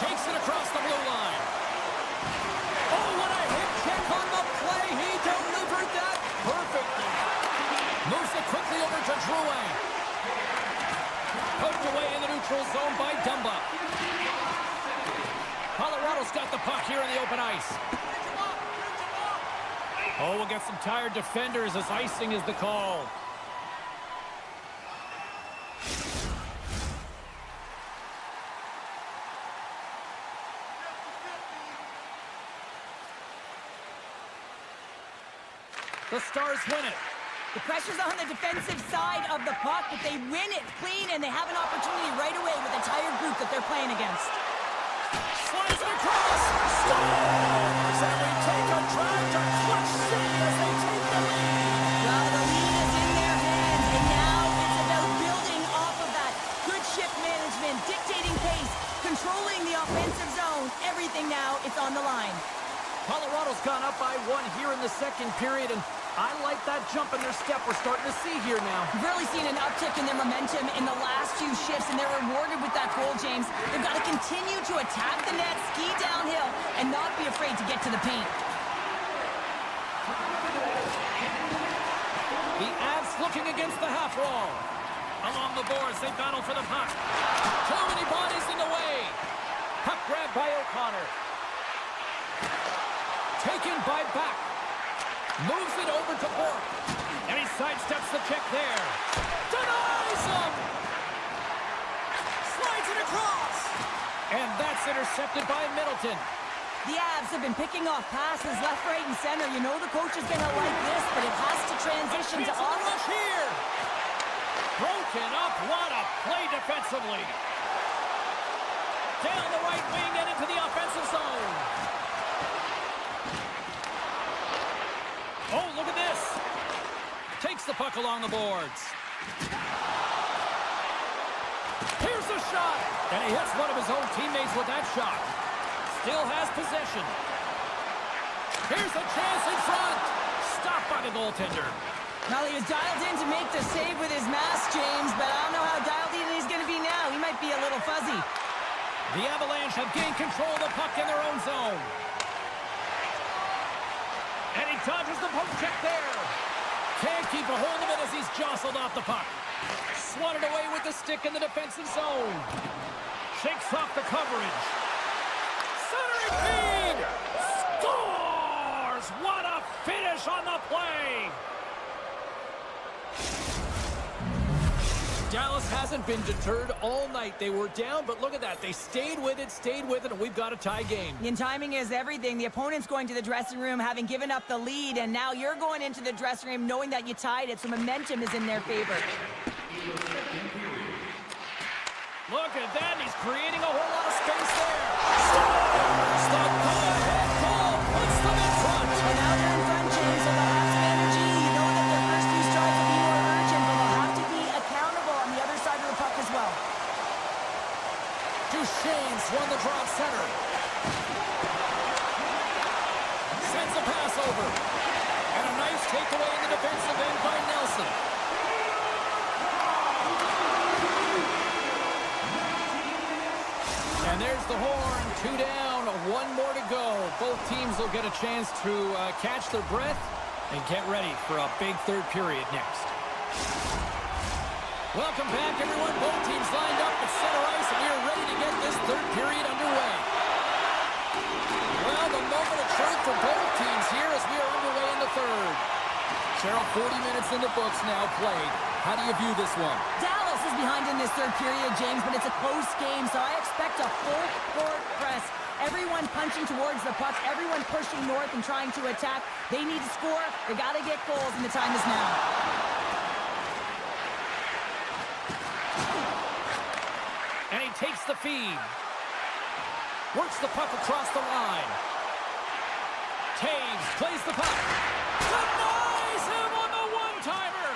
Takes it across the blue line. Oh, what a hit check on the play. He delivered that perfectly. Moves it quickly over to Drouin. Poked away in the neutral zone by Dumba. Colorado's got the puck here in the open ice. Oh, we'll get some tired defenders as icing is the call. The Stars win it.
The pressure's on the defensive side of the puck, but they win it clean, and they have an opportunity right away with the tired group that they're playing against.
Slides it across. Scores! And we take a
on the line.
Colorado's gone up by 1 here in the second period, and I like that jump in their step we're starting to see here now.
We've really seen an uptick in their momentum in the last few shifts, and they're rewarded with that goal, James. They've got to continue to attack the net, ski downhill, and not be afraid to get to the paint.
The Avs looking against the half wall. Along the boards, they battle for the puck. Too many bodies in the way. Puck grabbed by O'Connor. Taken by Back. Moves it over to Bork. And he sidesteps the check there. Denies him! Slides it across. And that's intercepted by Middleton.
The Avs have been picking off passes left, right, and center. You know the coach is going to like this, but it has to transition to
rush here. Broken up. What a play defensively. Down the right wing and into the offensive zone. Oh, look at this. Takes the puck along the boards. Here's the shot. And he hits one of his own teammates with that shot. Still has possession. Here's a chance in front. Stopped by the goaltender.
Well, he was dialed in to make the save with his mask, James, but I don't know how dialed in he's going to be now. He might be a little fuzzy.
The Avalanche have gained control of the puck in their own zone. And he dodges the poke check there. Can't keep a hold of it as he's jostled off the puck. Swatted away with the stick in the defensive zone. Shakes off the coverage. Centering feed! Scores! What a finish on the play! Dallas hasn't been deterred all night. They were down, but look at that. They stayed with it, and we've got a tie game.
And timing is everything. The opponent's going to the dressing room having given up the lead, and now you're going into the dressing room knowing that you tied it, so momentum is in their favor.
Look at that. He's creating a whole lot of space there. Stop. Go-ahead goal. Puts them in front.
And now they're in front, James, so they'll have some energy. You know that their first few strides will be more urgent, but they'll have to be accountable on the other side of the puck as well.
Duchesne's won the draw center. Sends a pass over. And a nice takeaway in the defensive end by Nelson. And there's the horn. 2 down, 1 more to go. Both teams will get a chance to catch their breath and get ready for a big third period next. Welcome back, everyone. Both teams lined up at center ice, and we are ready to get this third period underway. Well, the moment of truth for both teams here as we are underway in the third. Cheryl, 40 minutes in the books now played. How do you view this one?
Dallas is behind in this third period, James, but it's a close game, so I expect a full court press. Everyone punching towards the puck, everyone pushing north and trying to attack. They need to score. They got to get goals, and the time is now.
And he takes the feed. Works the puck across the line. Taves plays the puck. Denies him on the one-timer.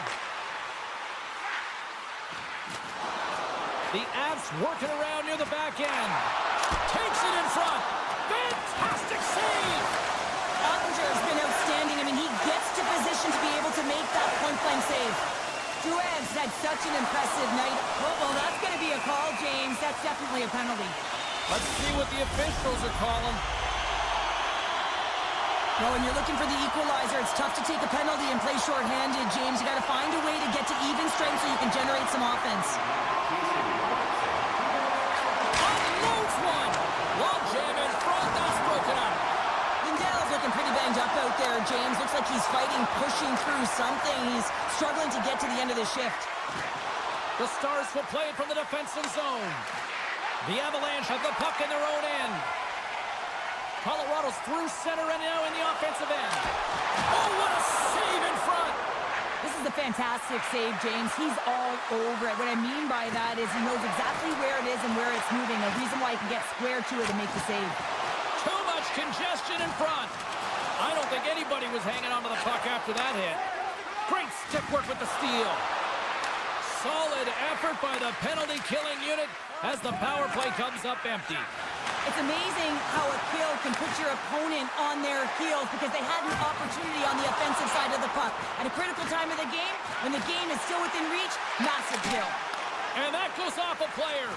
The Avs working around near the back end. Takes it in front. Fantastic save.
Avalanche has been outstanding. I mean, he gets to position to be able to make that point-blank save. Drouin's had such an impressive night. Oh, that's going to be a call, James. That's definitely a penalty.
Let's see what the officials are calling.
Well, when you're looking for the equalizer, it's tough to take a penalty and play shorthanded, James. You got to find a way to get to even strength so you can generate some offense.
Unloads one. Long jam in front. That's broken up.
Lindell's looking pretty banged up out there, James. Looks like he's fighting, pushing through something. He's struggling to get to the end of the shift.
The Stars will play it from the defensive zone. The Avalanche have the puck in their own end. Colorado's through center and now in the offensive end. Oh, what a save in front!
This is a fantastic save, James. He's all over it. What I mean by that is he knows exactly where it is and where it's moving. A reason why he can get square to it and make the save.
Too much congestion in front. I don't think anybody was hanging onto the puck after that hit. Great stick work with the steal. Solid effort by the penalty-killing unit as the power play comes up empty.
It's amazing how a kill can put your opponent on their heels because they had an opportunity on the offensive side of the puck. At a critical time of the game, when the game is still within reach, massive kill.
And that goes off a player.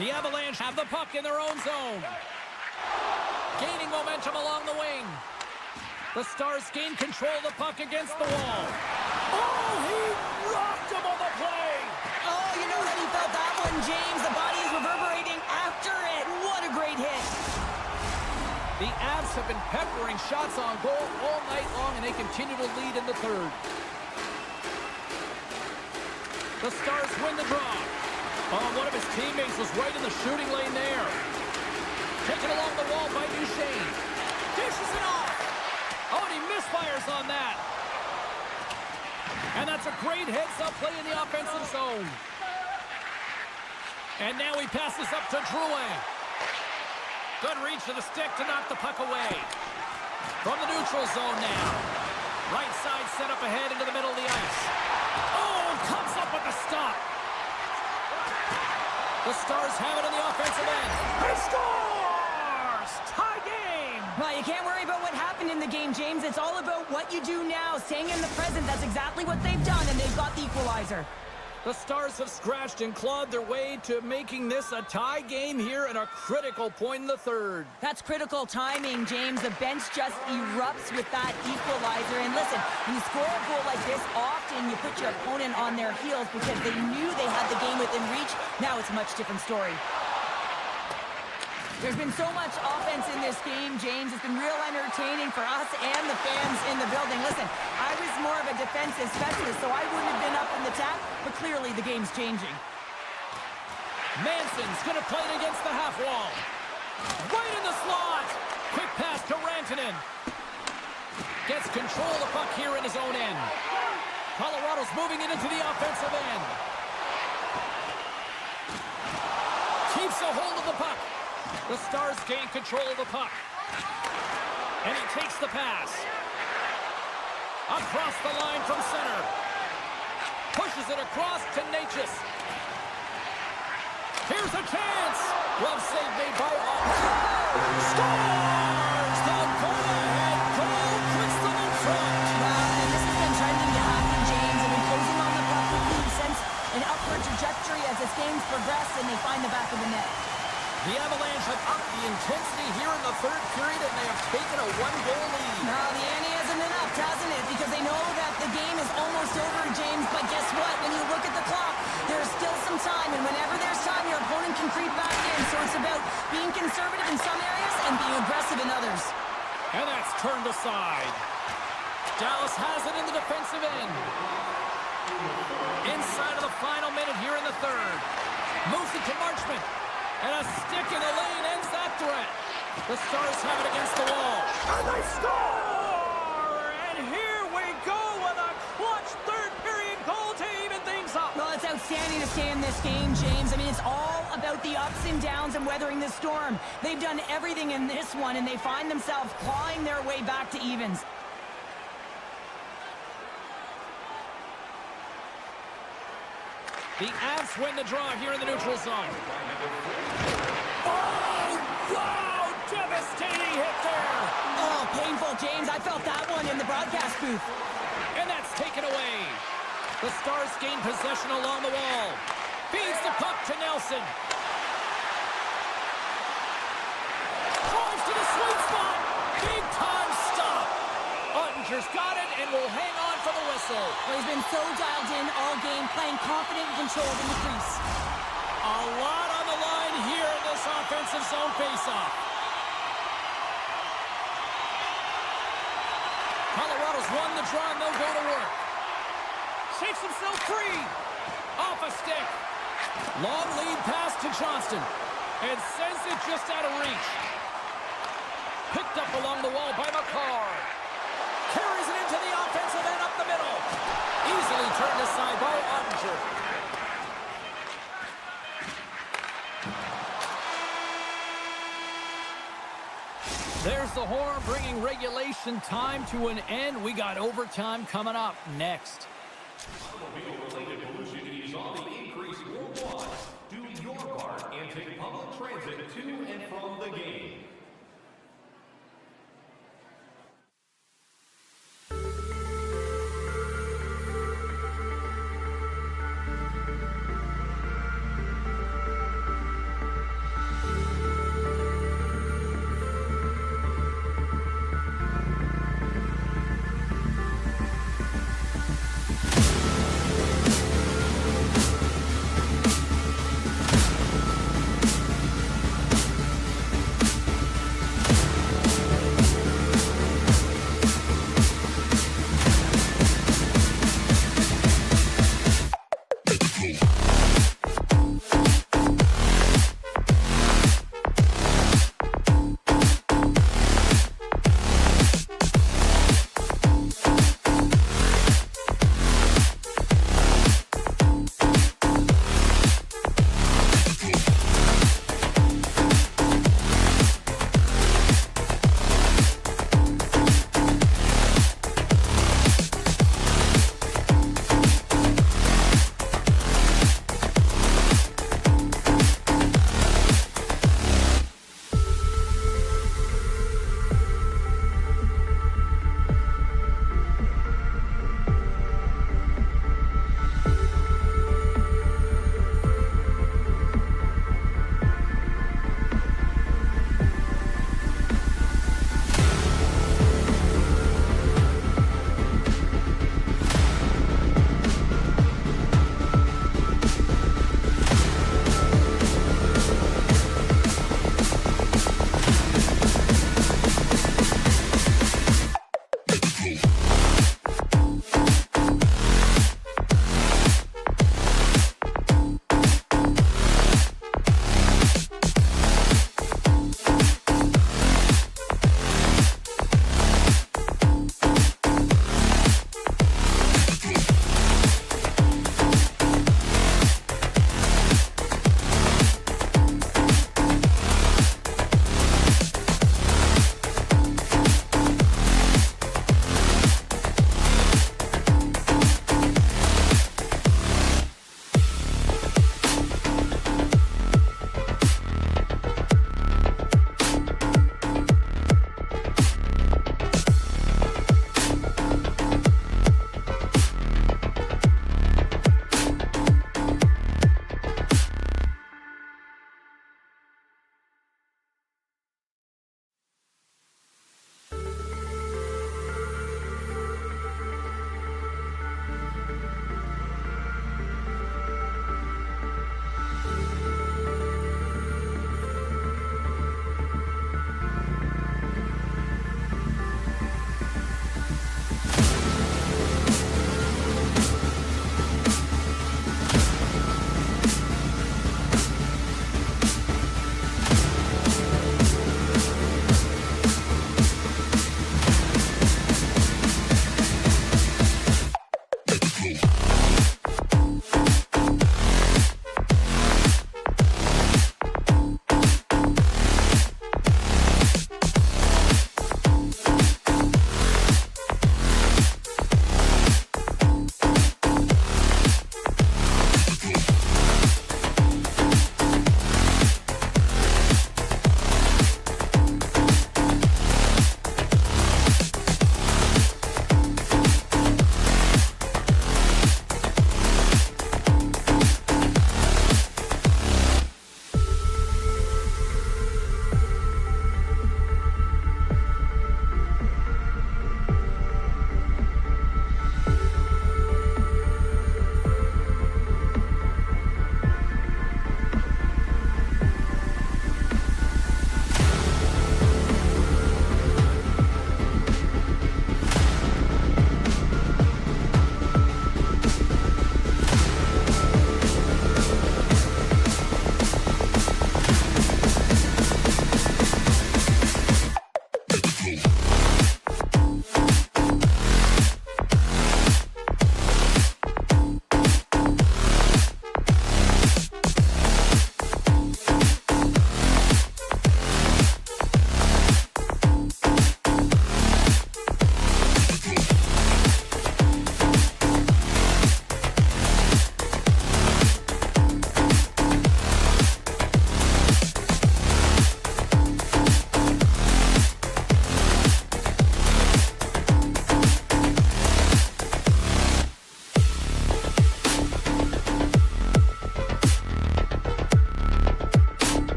The Avalanche have the puck in their own zone. Gaining momentum along the wing. The Stars gain control of the puck against the wall. Oh, he rocked him on the play.
Oh, you know how you felt that one, James. The body is reverberating after it. What a great hit.
The Avs have been peppering shots on goal all night long, and they continue to lead in the third. The Stars win the draw. Oh, one of his teammates was right in the shooting lane there. Taken along the wall by Duchesne. Dishes it off. Oh, and he misfires on that. And that's a great heads-up play in the offensive zone. And now he passes up to Drouin. Good reach to the stick to knock the puck away. From the neutral zone now. Right side set up ahead into the middle of the ice. Oh, comes up with a stop. The Stars have it on the offensive end. He scores! Tie game!
Well, you can't worry about what happened in the game, James. It's all about what you do now. Staying in the present, that's exactly what they've done, and they've got the equalizer.
The Stars have scratched and clawed their way to making this a tie game here at a critical point in the third.
That's critical timing, James. The bench just erupts with that equalizer. And listen, when you score a goal like this, often you put your opponent on their heels because they knew they had the game within reach. Now it's a much different story. There's been so much offense in this game, James. It's been real entertaining for us and the fans in the building. Listen, I was more of a defensive specialist, so I wouldn't have been up in the tap, but clearly the game's changing.
Manson's going to play it against the half wall. Right in the slot. Quick pass to Rantanen. Gets control of the puck here in his own end. Colorado's moving it into the offensive end. Keeps a hold of the puck. The Stars gain control of the puck. And he takes the pass. Across the line from center. Pushes it across to Natchez. Here's a chance. Glove save made by Scores! The go-ahead goal puts them in front.
And this has been trending to happen, James. They've been closing on the puck with the sense an upward trajectory as this game's progressed, and they find the back of the net.
The Avalanche have upped the intensity here in the third period, and they have taken a one-goal lead.
No, the ante hasn't been upped, hasn't it? Because they know that the game is almost over, James. But guess what? When you look at the clock, there's still some time. And whenever there's time, your opponent can creep back in. So it's about being conservative in some areas and being aggressive in others.
And that's turned aside. Dallas has it in the defensive end. Inside of the final minute here in the third. Moves it to Marchment. And a stick in the lane ends that threat. The Stars have it against the wall. And they score! And here we go with a clutch third period goal to even things up.
Well, it's outstanding to stay in this game, James. I mean, it's all about the ups and downs and weathering the storm. They've done everything in this one, and they find themselves clawing their way back to evens.
The Avs win the draw here in the neutral zone. Oh, wow! Devastating hit there!
Oh, painful, James. I felt that one in the broadcast booth.
And that's taken away. The Stars gain possession along the wall. Feeds the puck to Nelson. Drives to the sweet spot. Big time stop. Ottinger's got it and will hang on for the whistle.
Well, he's been so dialed in all game, playing confident and controlled in the crease.
A lot on the line here in this offensive zone faceoff. Colorado's won the draw and they'll go to work. Shakes himself free. Off a stick. Long lead pass to Johnston. And sends it just out of reach. Picked up along the wall by McCarr. Carries it into the offensive end up the middle. Easily turned aside by Ottinger. There's the horn bringing regulation time to an end. We got overtime coming up next.
Automobile-related pollution is on the increase take public transit to and from the game.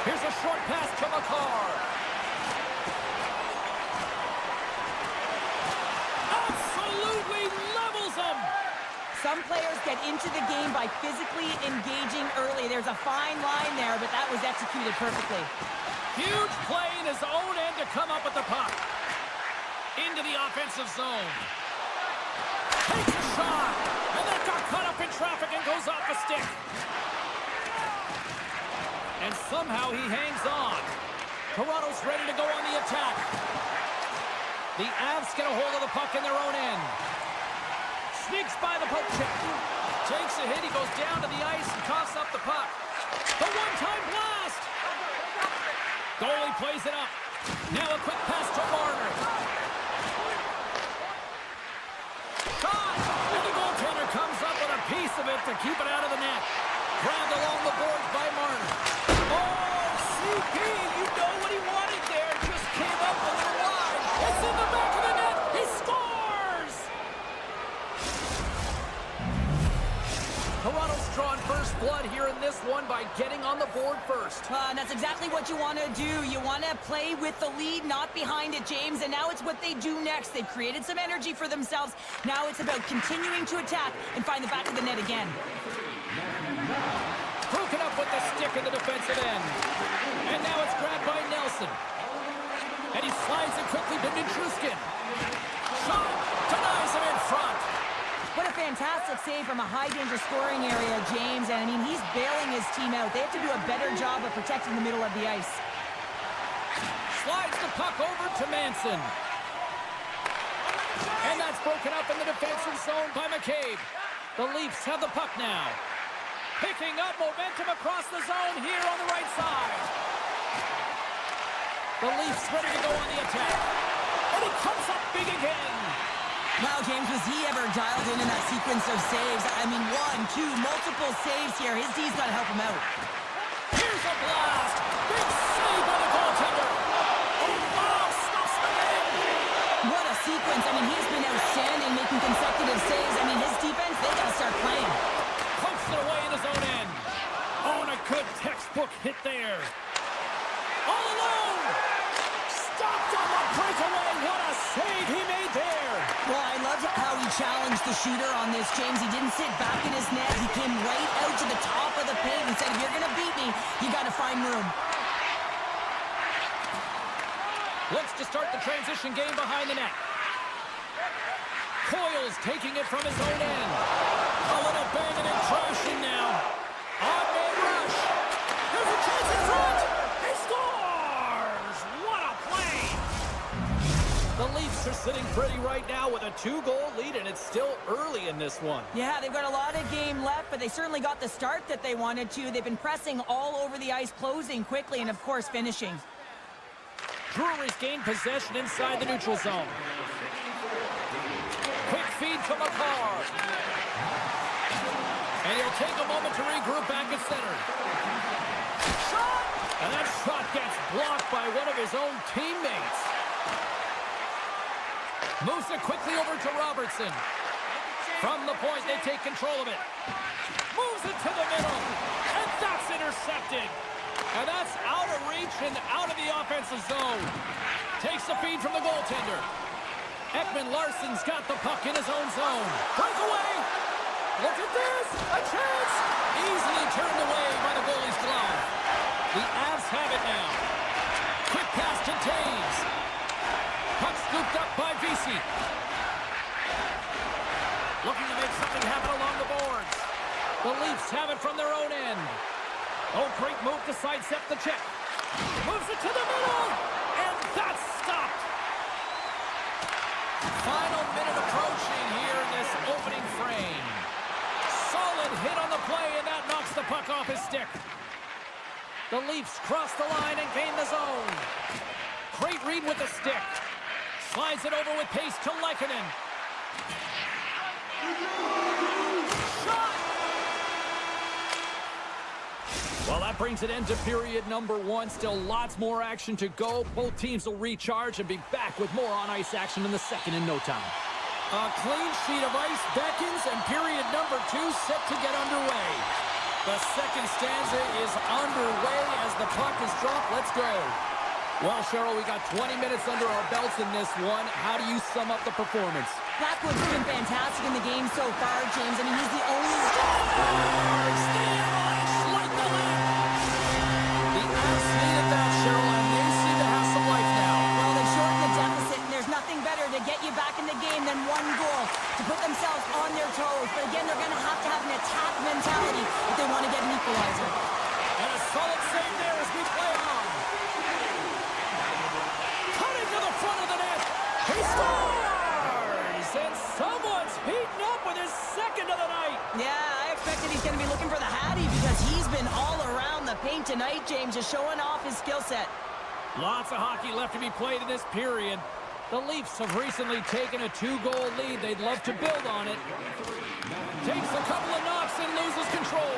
Here's a short pass to McCarr. Absolutely levels him.
Some players get into the game by physically engaging early. There's a fine line there, but that was executed perfectly.
Huge play in his own end to come up with the puck. Into the offensive zone. Takes a shot. And that got caught up in traffic and goes off the stick. And somehow he hangs on. Toronto's ready to go on the attack. The Avs get a hold of the puck in their own end. Sneaks by the poke check. Takes a hit. He goes down to the ice and coughs up the puck. The one-time blast. Goalie plays it up. Now a quick pass to Marner. Shot. And the goaltender comes up with a piece of it to keep it out of the net. Grabbed along the boards by Marner. Oh, CP, you know what he wanted there. Just came up a little wide. It's in the back of the net. He scores! Toronto's drawn first blood here in this one by getting on the board first.
And that's exactly what you want to do. You want to play with the lead, not behind it, James. And now it's what they do next. They've created some energy for themselves. Now it's about continuing to attack and find the back of the net again.
Broken up with the stick in the defensive end. And now it's grabbed by Nelson. And he slides it quickly to Nichushkin. Shot. Denies him in front.
What a fantastic save from a high-danger scoring area, James. And, I mean, he's bailing his team out. They have to do a better job of protecting the middle of the ice.
Slides the puck over to Manson. And that's broken up in the defensive zone by McCabe. The Leafs have the puck now. Picking up momentum across the zone here on the right side. The Leafs ready to go on the attack. And he comes up big again.
Wow, James, was he ever dialed in that sequence of saves? I mean, 1, 2, multiple saves here. His D's got to help him out.
Here's a blast. Big save by the goaltender. Oh, wow, stops the game.
What a sequence. I mean, he's been outstanding, making consecutive saves. I mean, his defense, they got to start playing.
Pumps it away in his own end. Oh, and a good textbook hit there. All alone. Stopped on the breakaway. What a save he made there.
Well, I loved how he challenged the shooter on this, James. He didn't sit back in his net. He came right out to the top of the paint and said, if you're going to beat me, you got to find room.
Looks to start the transition game behind the net. Coyle's taking it from his own end. A little banging and crashing now. On-man rush. There's a chance in front. He scores! What a play! The Leafs are sitting pretty right now with a 2-goal lead, and it's still early in this one.
Yeah, they've got a lot of game left, but they certainly got the start that they wanted to. They've been pressing all over the ice, closing quickly, and of course, finishing.
Drury's gained possession inside the neutral zone. Quick feed to McCarr. And he'll take a moment to regroup back at center. Shot! And that shot gets blocked by one of his own teammates. Moves it quickly over to Robertson. From the point, they take control of it. Moves it to the middle. And that's intercepted. And that's out of reach and out of the offensive zone. Takes the feed from the goaltender. Ekman Larsson's got the puck in his own zone. Breakaway. Look at this. A chance. Easily turned away by the goalie's glove. The Avs have it now. Quick pass to Taves. Puck scooped up by Vesey. Looking to make something happen along the boards. The Leafs have it from their own end. Oh, great move to sidestep the check. Moves it to the middle. And that's stopped. Final minute approaching here in this opening frame. Solid hit on the play, and that knocks the puck off his stick. The Leafs cross the line and gain the zone. Great read with the stick. Slides it over with pace to Lehkonen. Shot! Well, that brings an end to period number 1. Still lots more action to go. Both teams will recharge and be back with more on-ice action in the second in no time. A clean sheet of ice beckons, and period number 2 set to get underway. The second stanza is underway as the puck is dropped. Let's go. Well, Cheryl, we got 20 minutes under our belts in this one. How do you sum up the performance?
Blackwood's been fantastic in the game so far, James. I mean, he's the only...
Scores! The Avalanche light the lamp. The Avs needed that, Cheryl, and they seem to have some life now.
Well, they've shortened the deficit, and there's nothing better to get you back in the game than one goal to put themselves on their toes. But again, they're going to have an attack mentality if they want to get an equalizer.
And a solid save there as we play on. Cutting to the front of the net. He scores! And someone's heating up with his second of the night.
Yeah, I expected he's going to be looking for the Hattie because he's been all around the paint tonight, James, just showing off his skill set.
Lots of hockey left to be played in this period. The Leafs have recently taken a 2-goal lead. They'd love to build on it. Takes a couple of knocks and loses control.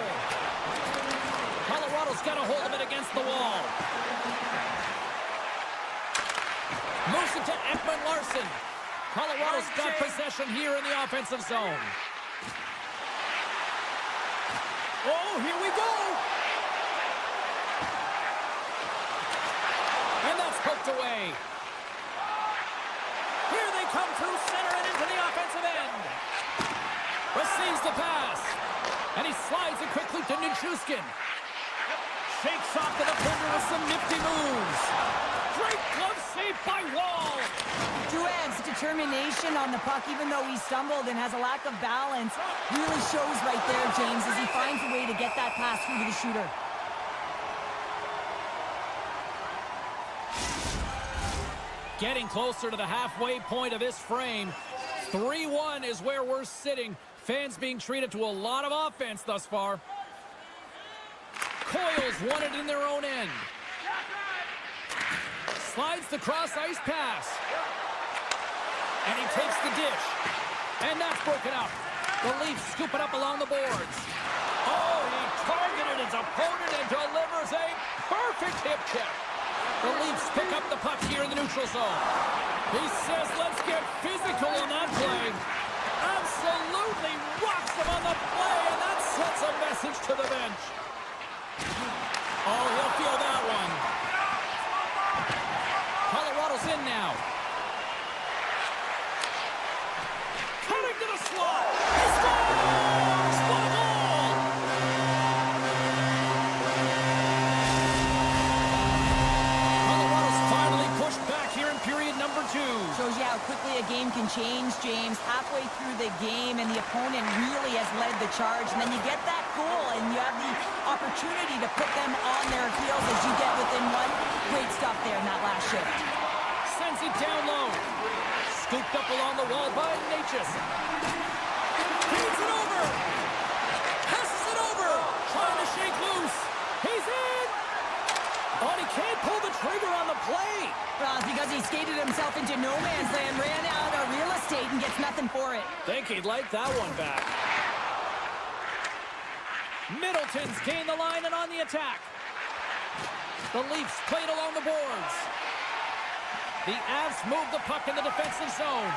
Colorado's got a hold of it against the wall. Moves it to Ekman-Larsson. Colorado's got possession here in the offensive zone. Oh, here we go! And that's poked away. Here they come through center and into the offensive end. Receives the pass. And he slides it quickly to Nichushkin. Shakes off the defender with some nifty moves. Great glove save by Wall.
Drouin's determination on the puck, even though he stumbled and has a lack of balance, really shows right there, James, as he finds a way to get that pass through to the shooter.
Getting closer to the halfway point of this frame. 3-1 is where we're sitting. Fans being treated to a lot of offense thus far. Coils won it in their own end. Slides the cross-ice pass. And he takes the dish. And that's broken up. The Leafs scoop it up along the boards. Oh, he targeted his opponent and delivers a perfect hip check. The Leafs pick up the puck here in the neutral zone. He says, let's get physical on that play. Absolutely rocks him on the play, and that sends a message to the bench. Oh, he'll feel that one. Colorado's in now. Cutting to the slot. He scores! What a goal! Colorado's finally pushed back here in period number 2.
Shows you how quickly a game can change, James. Halfway through the game, and the opponent really has led the charge. And then you get that goal, and you have the opportunity to put them on their heels as you get within one. Great stuff there in that last shift.
Sends it down low. Scooped up along the wall by Natchez. Feeds it over. Passes it over. Trying to shake loose. He's in. Oh, he can't pull the trigger on the play.
Well, it's because he skated himself into no man's land, ran out of real estate, and gets nothing for it.
Think he'd like that one back. Middleton's gained the line and on the attack. The Leafs played along the boards. The Avs move the puck in the defensive zone.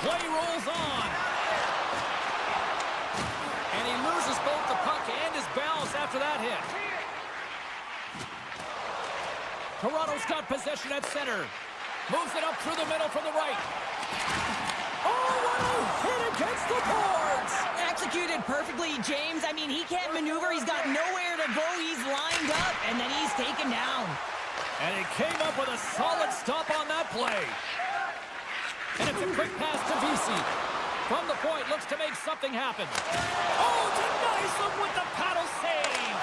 Play rolls on. And he loses both the puck and his balance after that hit. Toronto's got possession at center. Moves it up through the middle from the right. Oh, what a hit against the boards!
Executed perfectly, James. I mean, he can't maneuver. He's got nowhere to go. He's lined up, and then he's taken down.
And he came up with a solid stop on that play. And it's a quick pass to Vesey. From the point, looks to make something happen. Oh, denies him with the paddle save.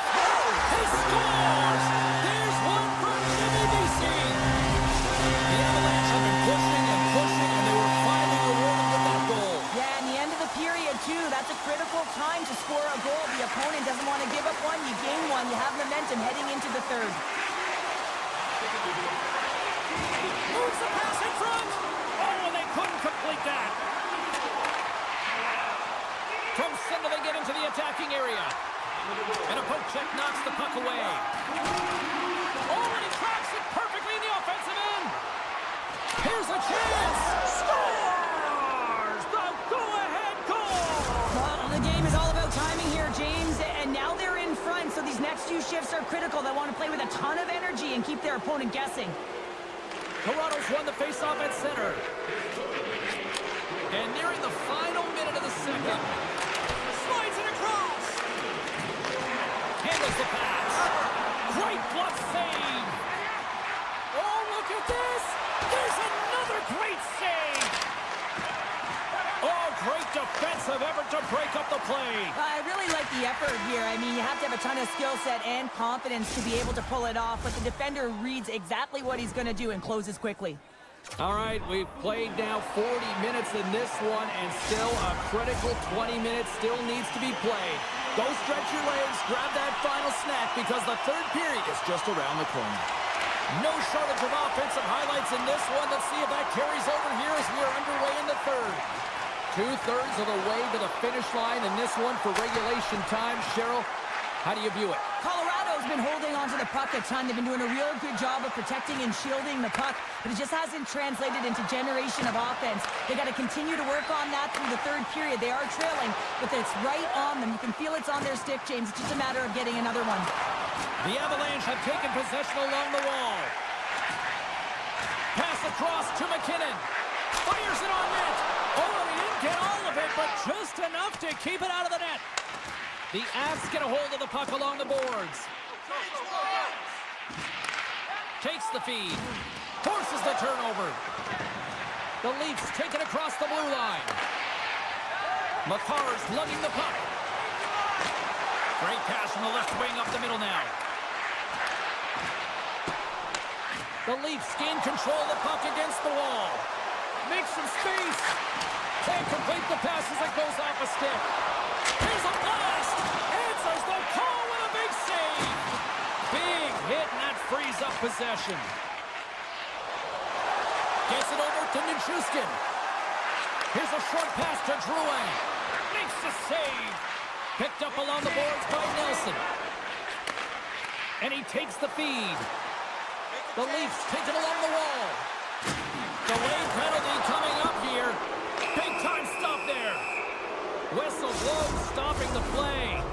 He scores! There's one for Jimmy Vesey. The Avalanche have been pushing and pushing, and they were finally rewarded with that goal.
Yeah, in the end of the period, too, that's a critical time to score a goal. The opponent doesn't want to give up one. You gain one. You have momentum heading into the third.
Moves the pass in front. Oh, and they couldn't complete that. From center, they get into the attacking area. And a poke check knocks the puck away. Oh, and he cracks it perfectly in the offensive end. Here's a chance. Scores! The go-ahead goal!
Well, the two shifts are critical. They want to play with a ton of energy and keep their opponent guessing.
Toronto's won the faceoff at center. And nearing the final minute of the second. Slides it across. Handles the pass. Great bluff save. Oh, look at this. There's another great save. Oh, great defensive effort to break up the play.
I really like the effort here. I mean, you have to have a ton of skill set and confidence to be able to pull it off, but the defender reads exactly what he's going to do and closes quickly.
All right, we've played now 40 minutes in this one, and still a critical 20 minutes still needs to be played. Go stretch your legs, grab that final snack, because the third period is just around the corner. No shortage of offensive highlights in this one. Let's see if that carries over here as we are underway in the third. 2/3 of the way to the finish line in this one for regulation time. Cheryl, how do you view it?
Colorado's been holding onto the puck a ton. They've been doing a real good job of protecting and shielding the puck, but it just hasn't translated into generation of offense. They got to continue to work on that through the third period. They are trailing, but it's right on them. You can feel it's on their stick, James. It's just a matter of getting another one.
The Avalanche have taken possession along the wall. Pass across to McKinnon. Fires it on net. Oh, he didn't get all of it, but just enough to keep it out of the net. The Avs get a hold of the puck along the boards. Takes the feed. Forces the turnover. The Leafs take it across the blue line. Makar's lugging the puck. Great pass from the left wing up the middle now. The Leafs gain control of the puck against the wall. Makes some space. Can't complete the pass as it goes off a stick. Here's a blast. Answers the call with a big save. Big hit, and that frees up possession. Gets it over to Nichushkin. Here's a short pass to Drouin. Makes the save. Picked up along the boards by Nelson. And he takes the feed. The Leafs take it along the wall. Delayed penalty coming up here. Big time stop there. Whistle blows, stopping the play.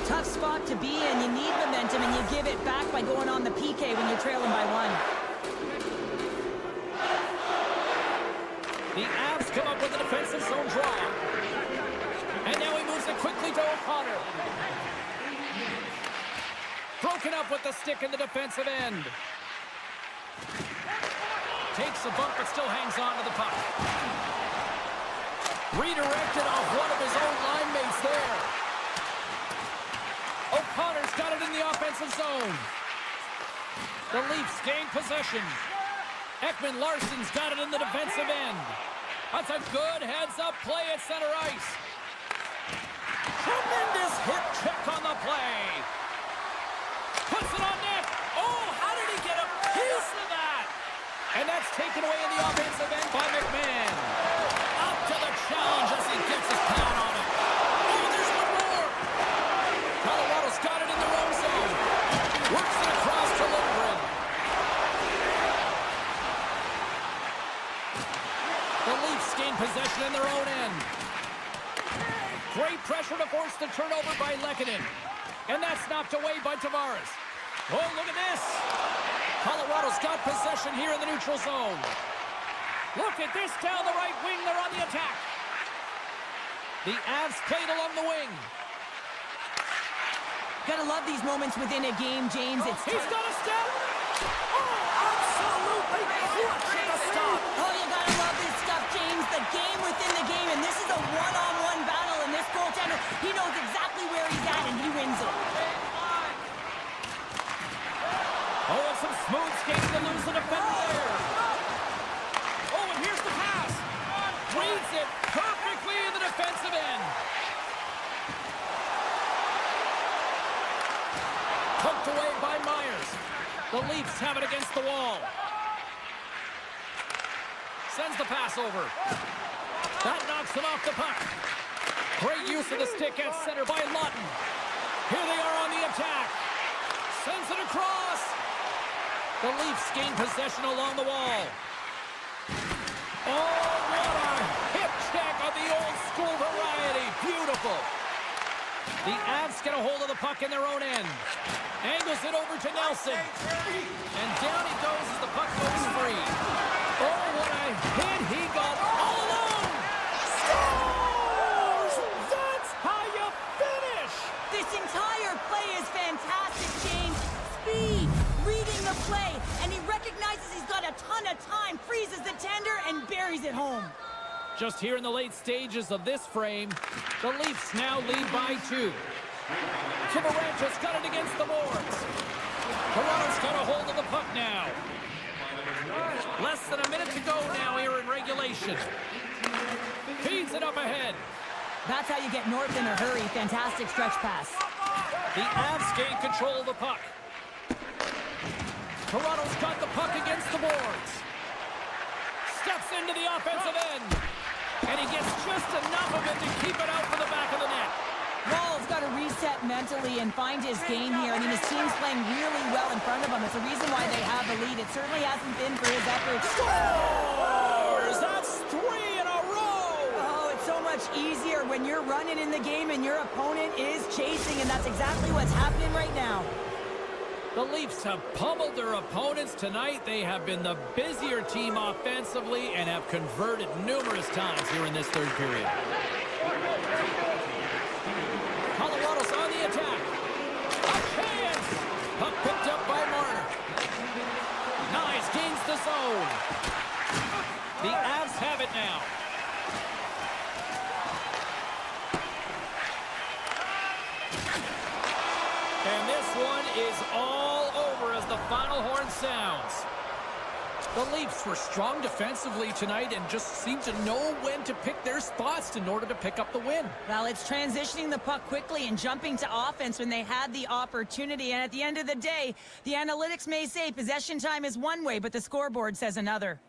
Tough spot to be in. You need momentum, and you give it back by going on the PK when you're trailing by one.
The Avs come up with a defensive zone draw. And now he moves it quickly to O'Connor. Broken up with the stick in the defensive end. Takes a bump, but still hangs on to the puck. Redirected off one of his own line mates there. O'Connor's got it in the offensive zone. The Leafs gain possession. Ekman Larsson's got it in the defensive end. That's a good heads-up play at center ice. Tremendous hip check on the play. Puts it on net. Oh, how did he get a piece of that? And that's taken away in the offensive end by McMahon. Up to the challenge as he gets his pad on it. Oh, there's one more. Colorado's got it in their own zone. Works it across to Lindgren. The Leafs gain possession in their own end. Great pressure to force the turnover by Lehkonen. And that's knocked away by Tavares. Oh, look at this. Colorado's got possession here in the neutral zone. Look at this down the right wing. They're on the attack. The Avs played along the wing.
Gotta love these moments within a game, James.
He's got a step. Oh, absolutely clutching a stop.
Oh, you gotta love this stuff, James. The game within the game, and this is a one-on-one battle, and this goaltender, he knows exactly where he's at, and he wins it.
Oh, and some smooth skating to lose the defender there. Oh, and here's the pass. Reads it perfectly in the defensive end. Poked away by Myers. The Leafs have it against the wall. Sends the pass over. That knocks him off the puck. Great use of the stick at center by Lawton. Here they are on the attack. Sends it across. The Leafs gain possession along the wall. Oh, what a hip check of the old school variety. Beautiful. The Avs get a hold of the puck in their own end. Nelson. And down he goes as the puck goes free. Oh, what a hit. He got all alone. Scores! That's how you finish.
This entire play is fantastic, James. Speed, reading the play, and he recognizes he's got a ton of time, freezes the tender, and buries it home.
Just here in the late stages of this frame, the Leafs now lead by 2. Avalanche's got it against the boards. Toronto's got a hold of the puck now. Less than a minute to go now here in regulation. Feeds it up ahead.
That's how you get north in a hurry. Fantastic stretch pass.
The Avs gain control of the puck. Toronto's got the puck against the boards. Steps into the offensive end. And he gets just enough of it to keep it out for the back of the net.
Wall's got to reset mentally and find his game here. I mean, his team's playing really well in front of him. It's a reason why they have the lead. It certainly hasn't been for his efforts.
Scores! That's 3 in a row!
Oh, it's so much easier when you're running in the game and your opponent is chasing, and that's exactly what's happening right now.
The Leafs have pummeled their opponents tonight. They have been the busier team offensively and have converted numerous times here in this third period. Colorado's on the attack. A chance! Puck picked up by Marner. Nice, gains the zone. The Avs have it now. And this one is all over as the final horn sounds. The Leafs were strong defensively tonight and just seemed to know when to pick their spots in order to pick up the win.
Well, it's transitioning the puck quickly and jumping to offense when they had the opportunity. And at the end of the day, the analytics may say possession time is one way, but the scoreboard says another.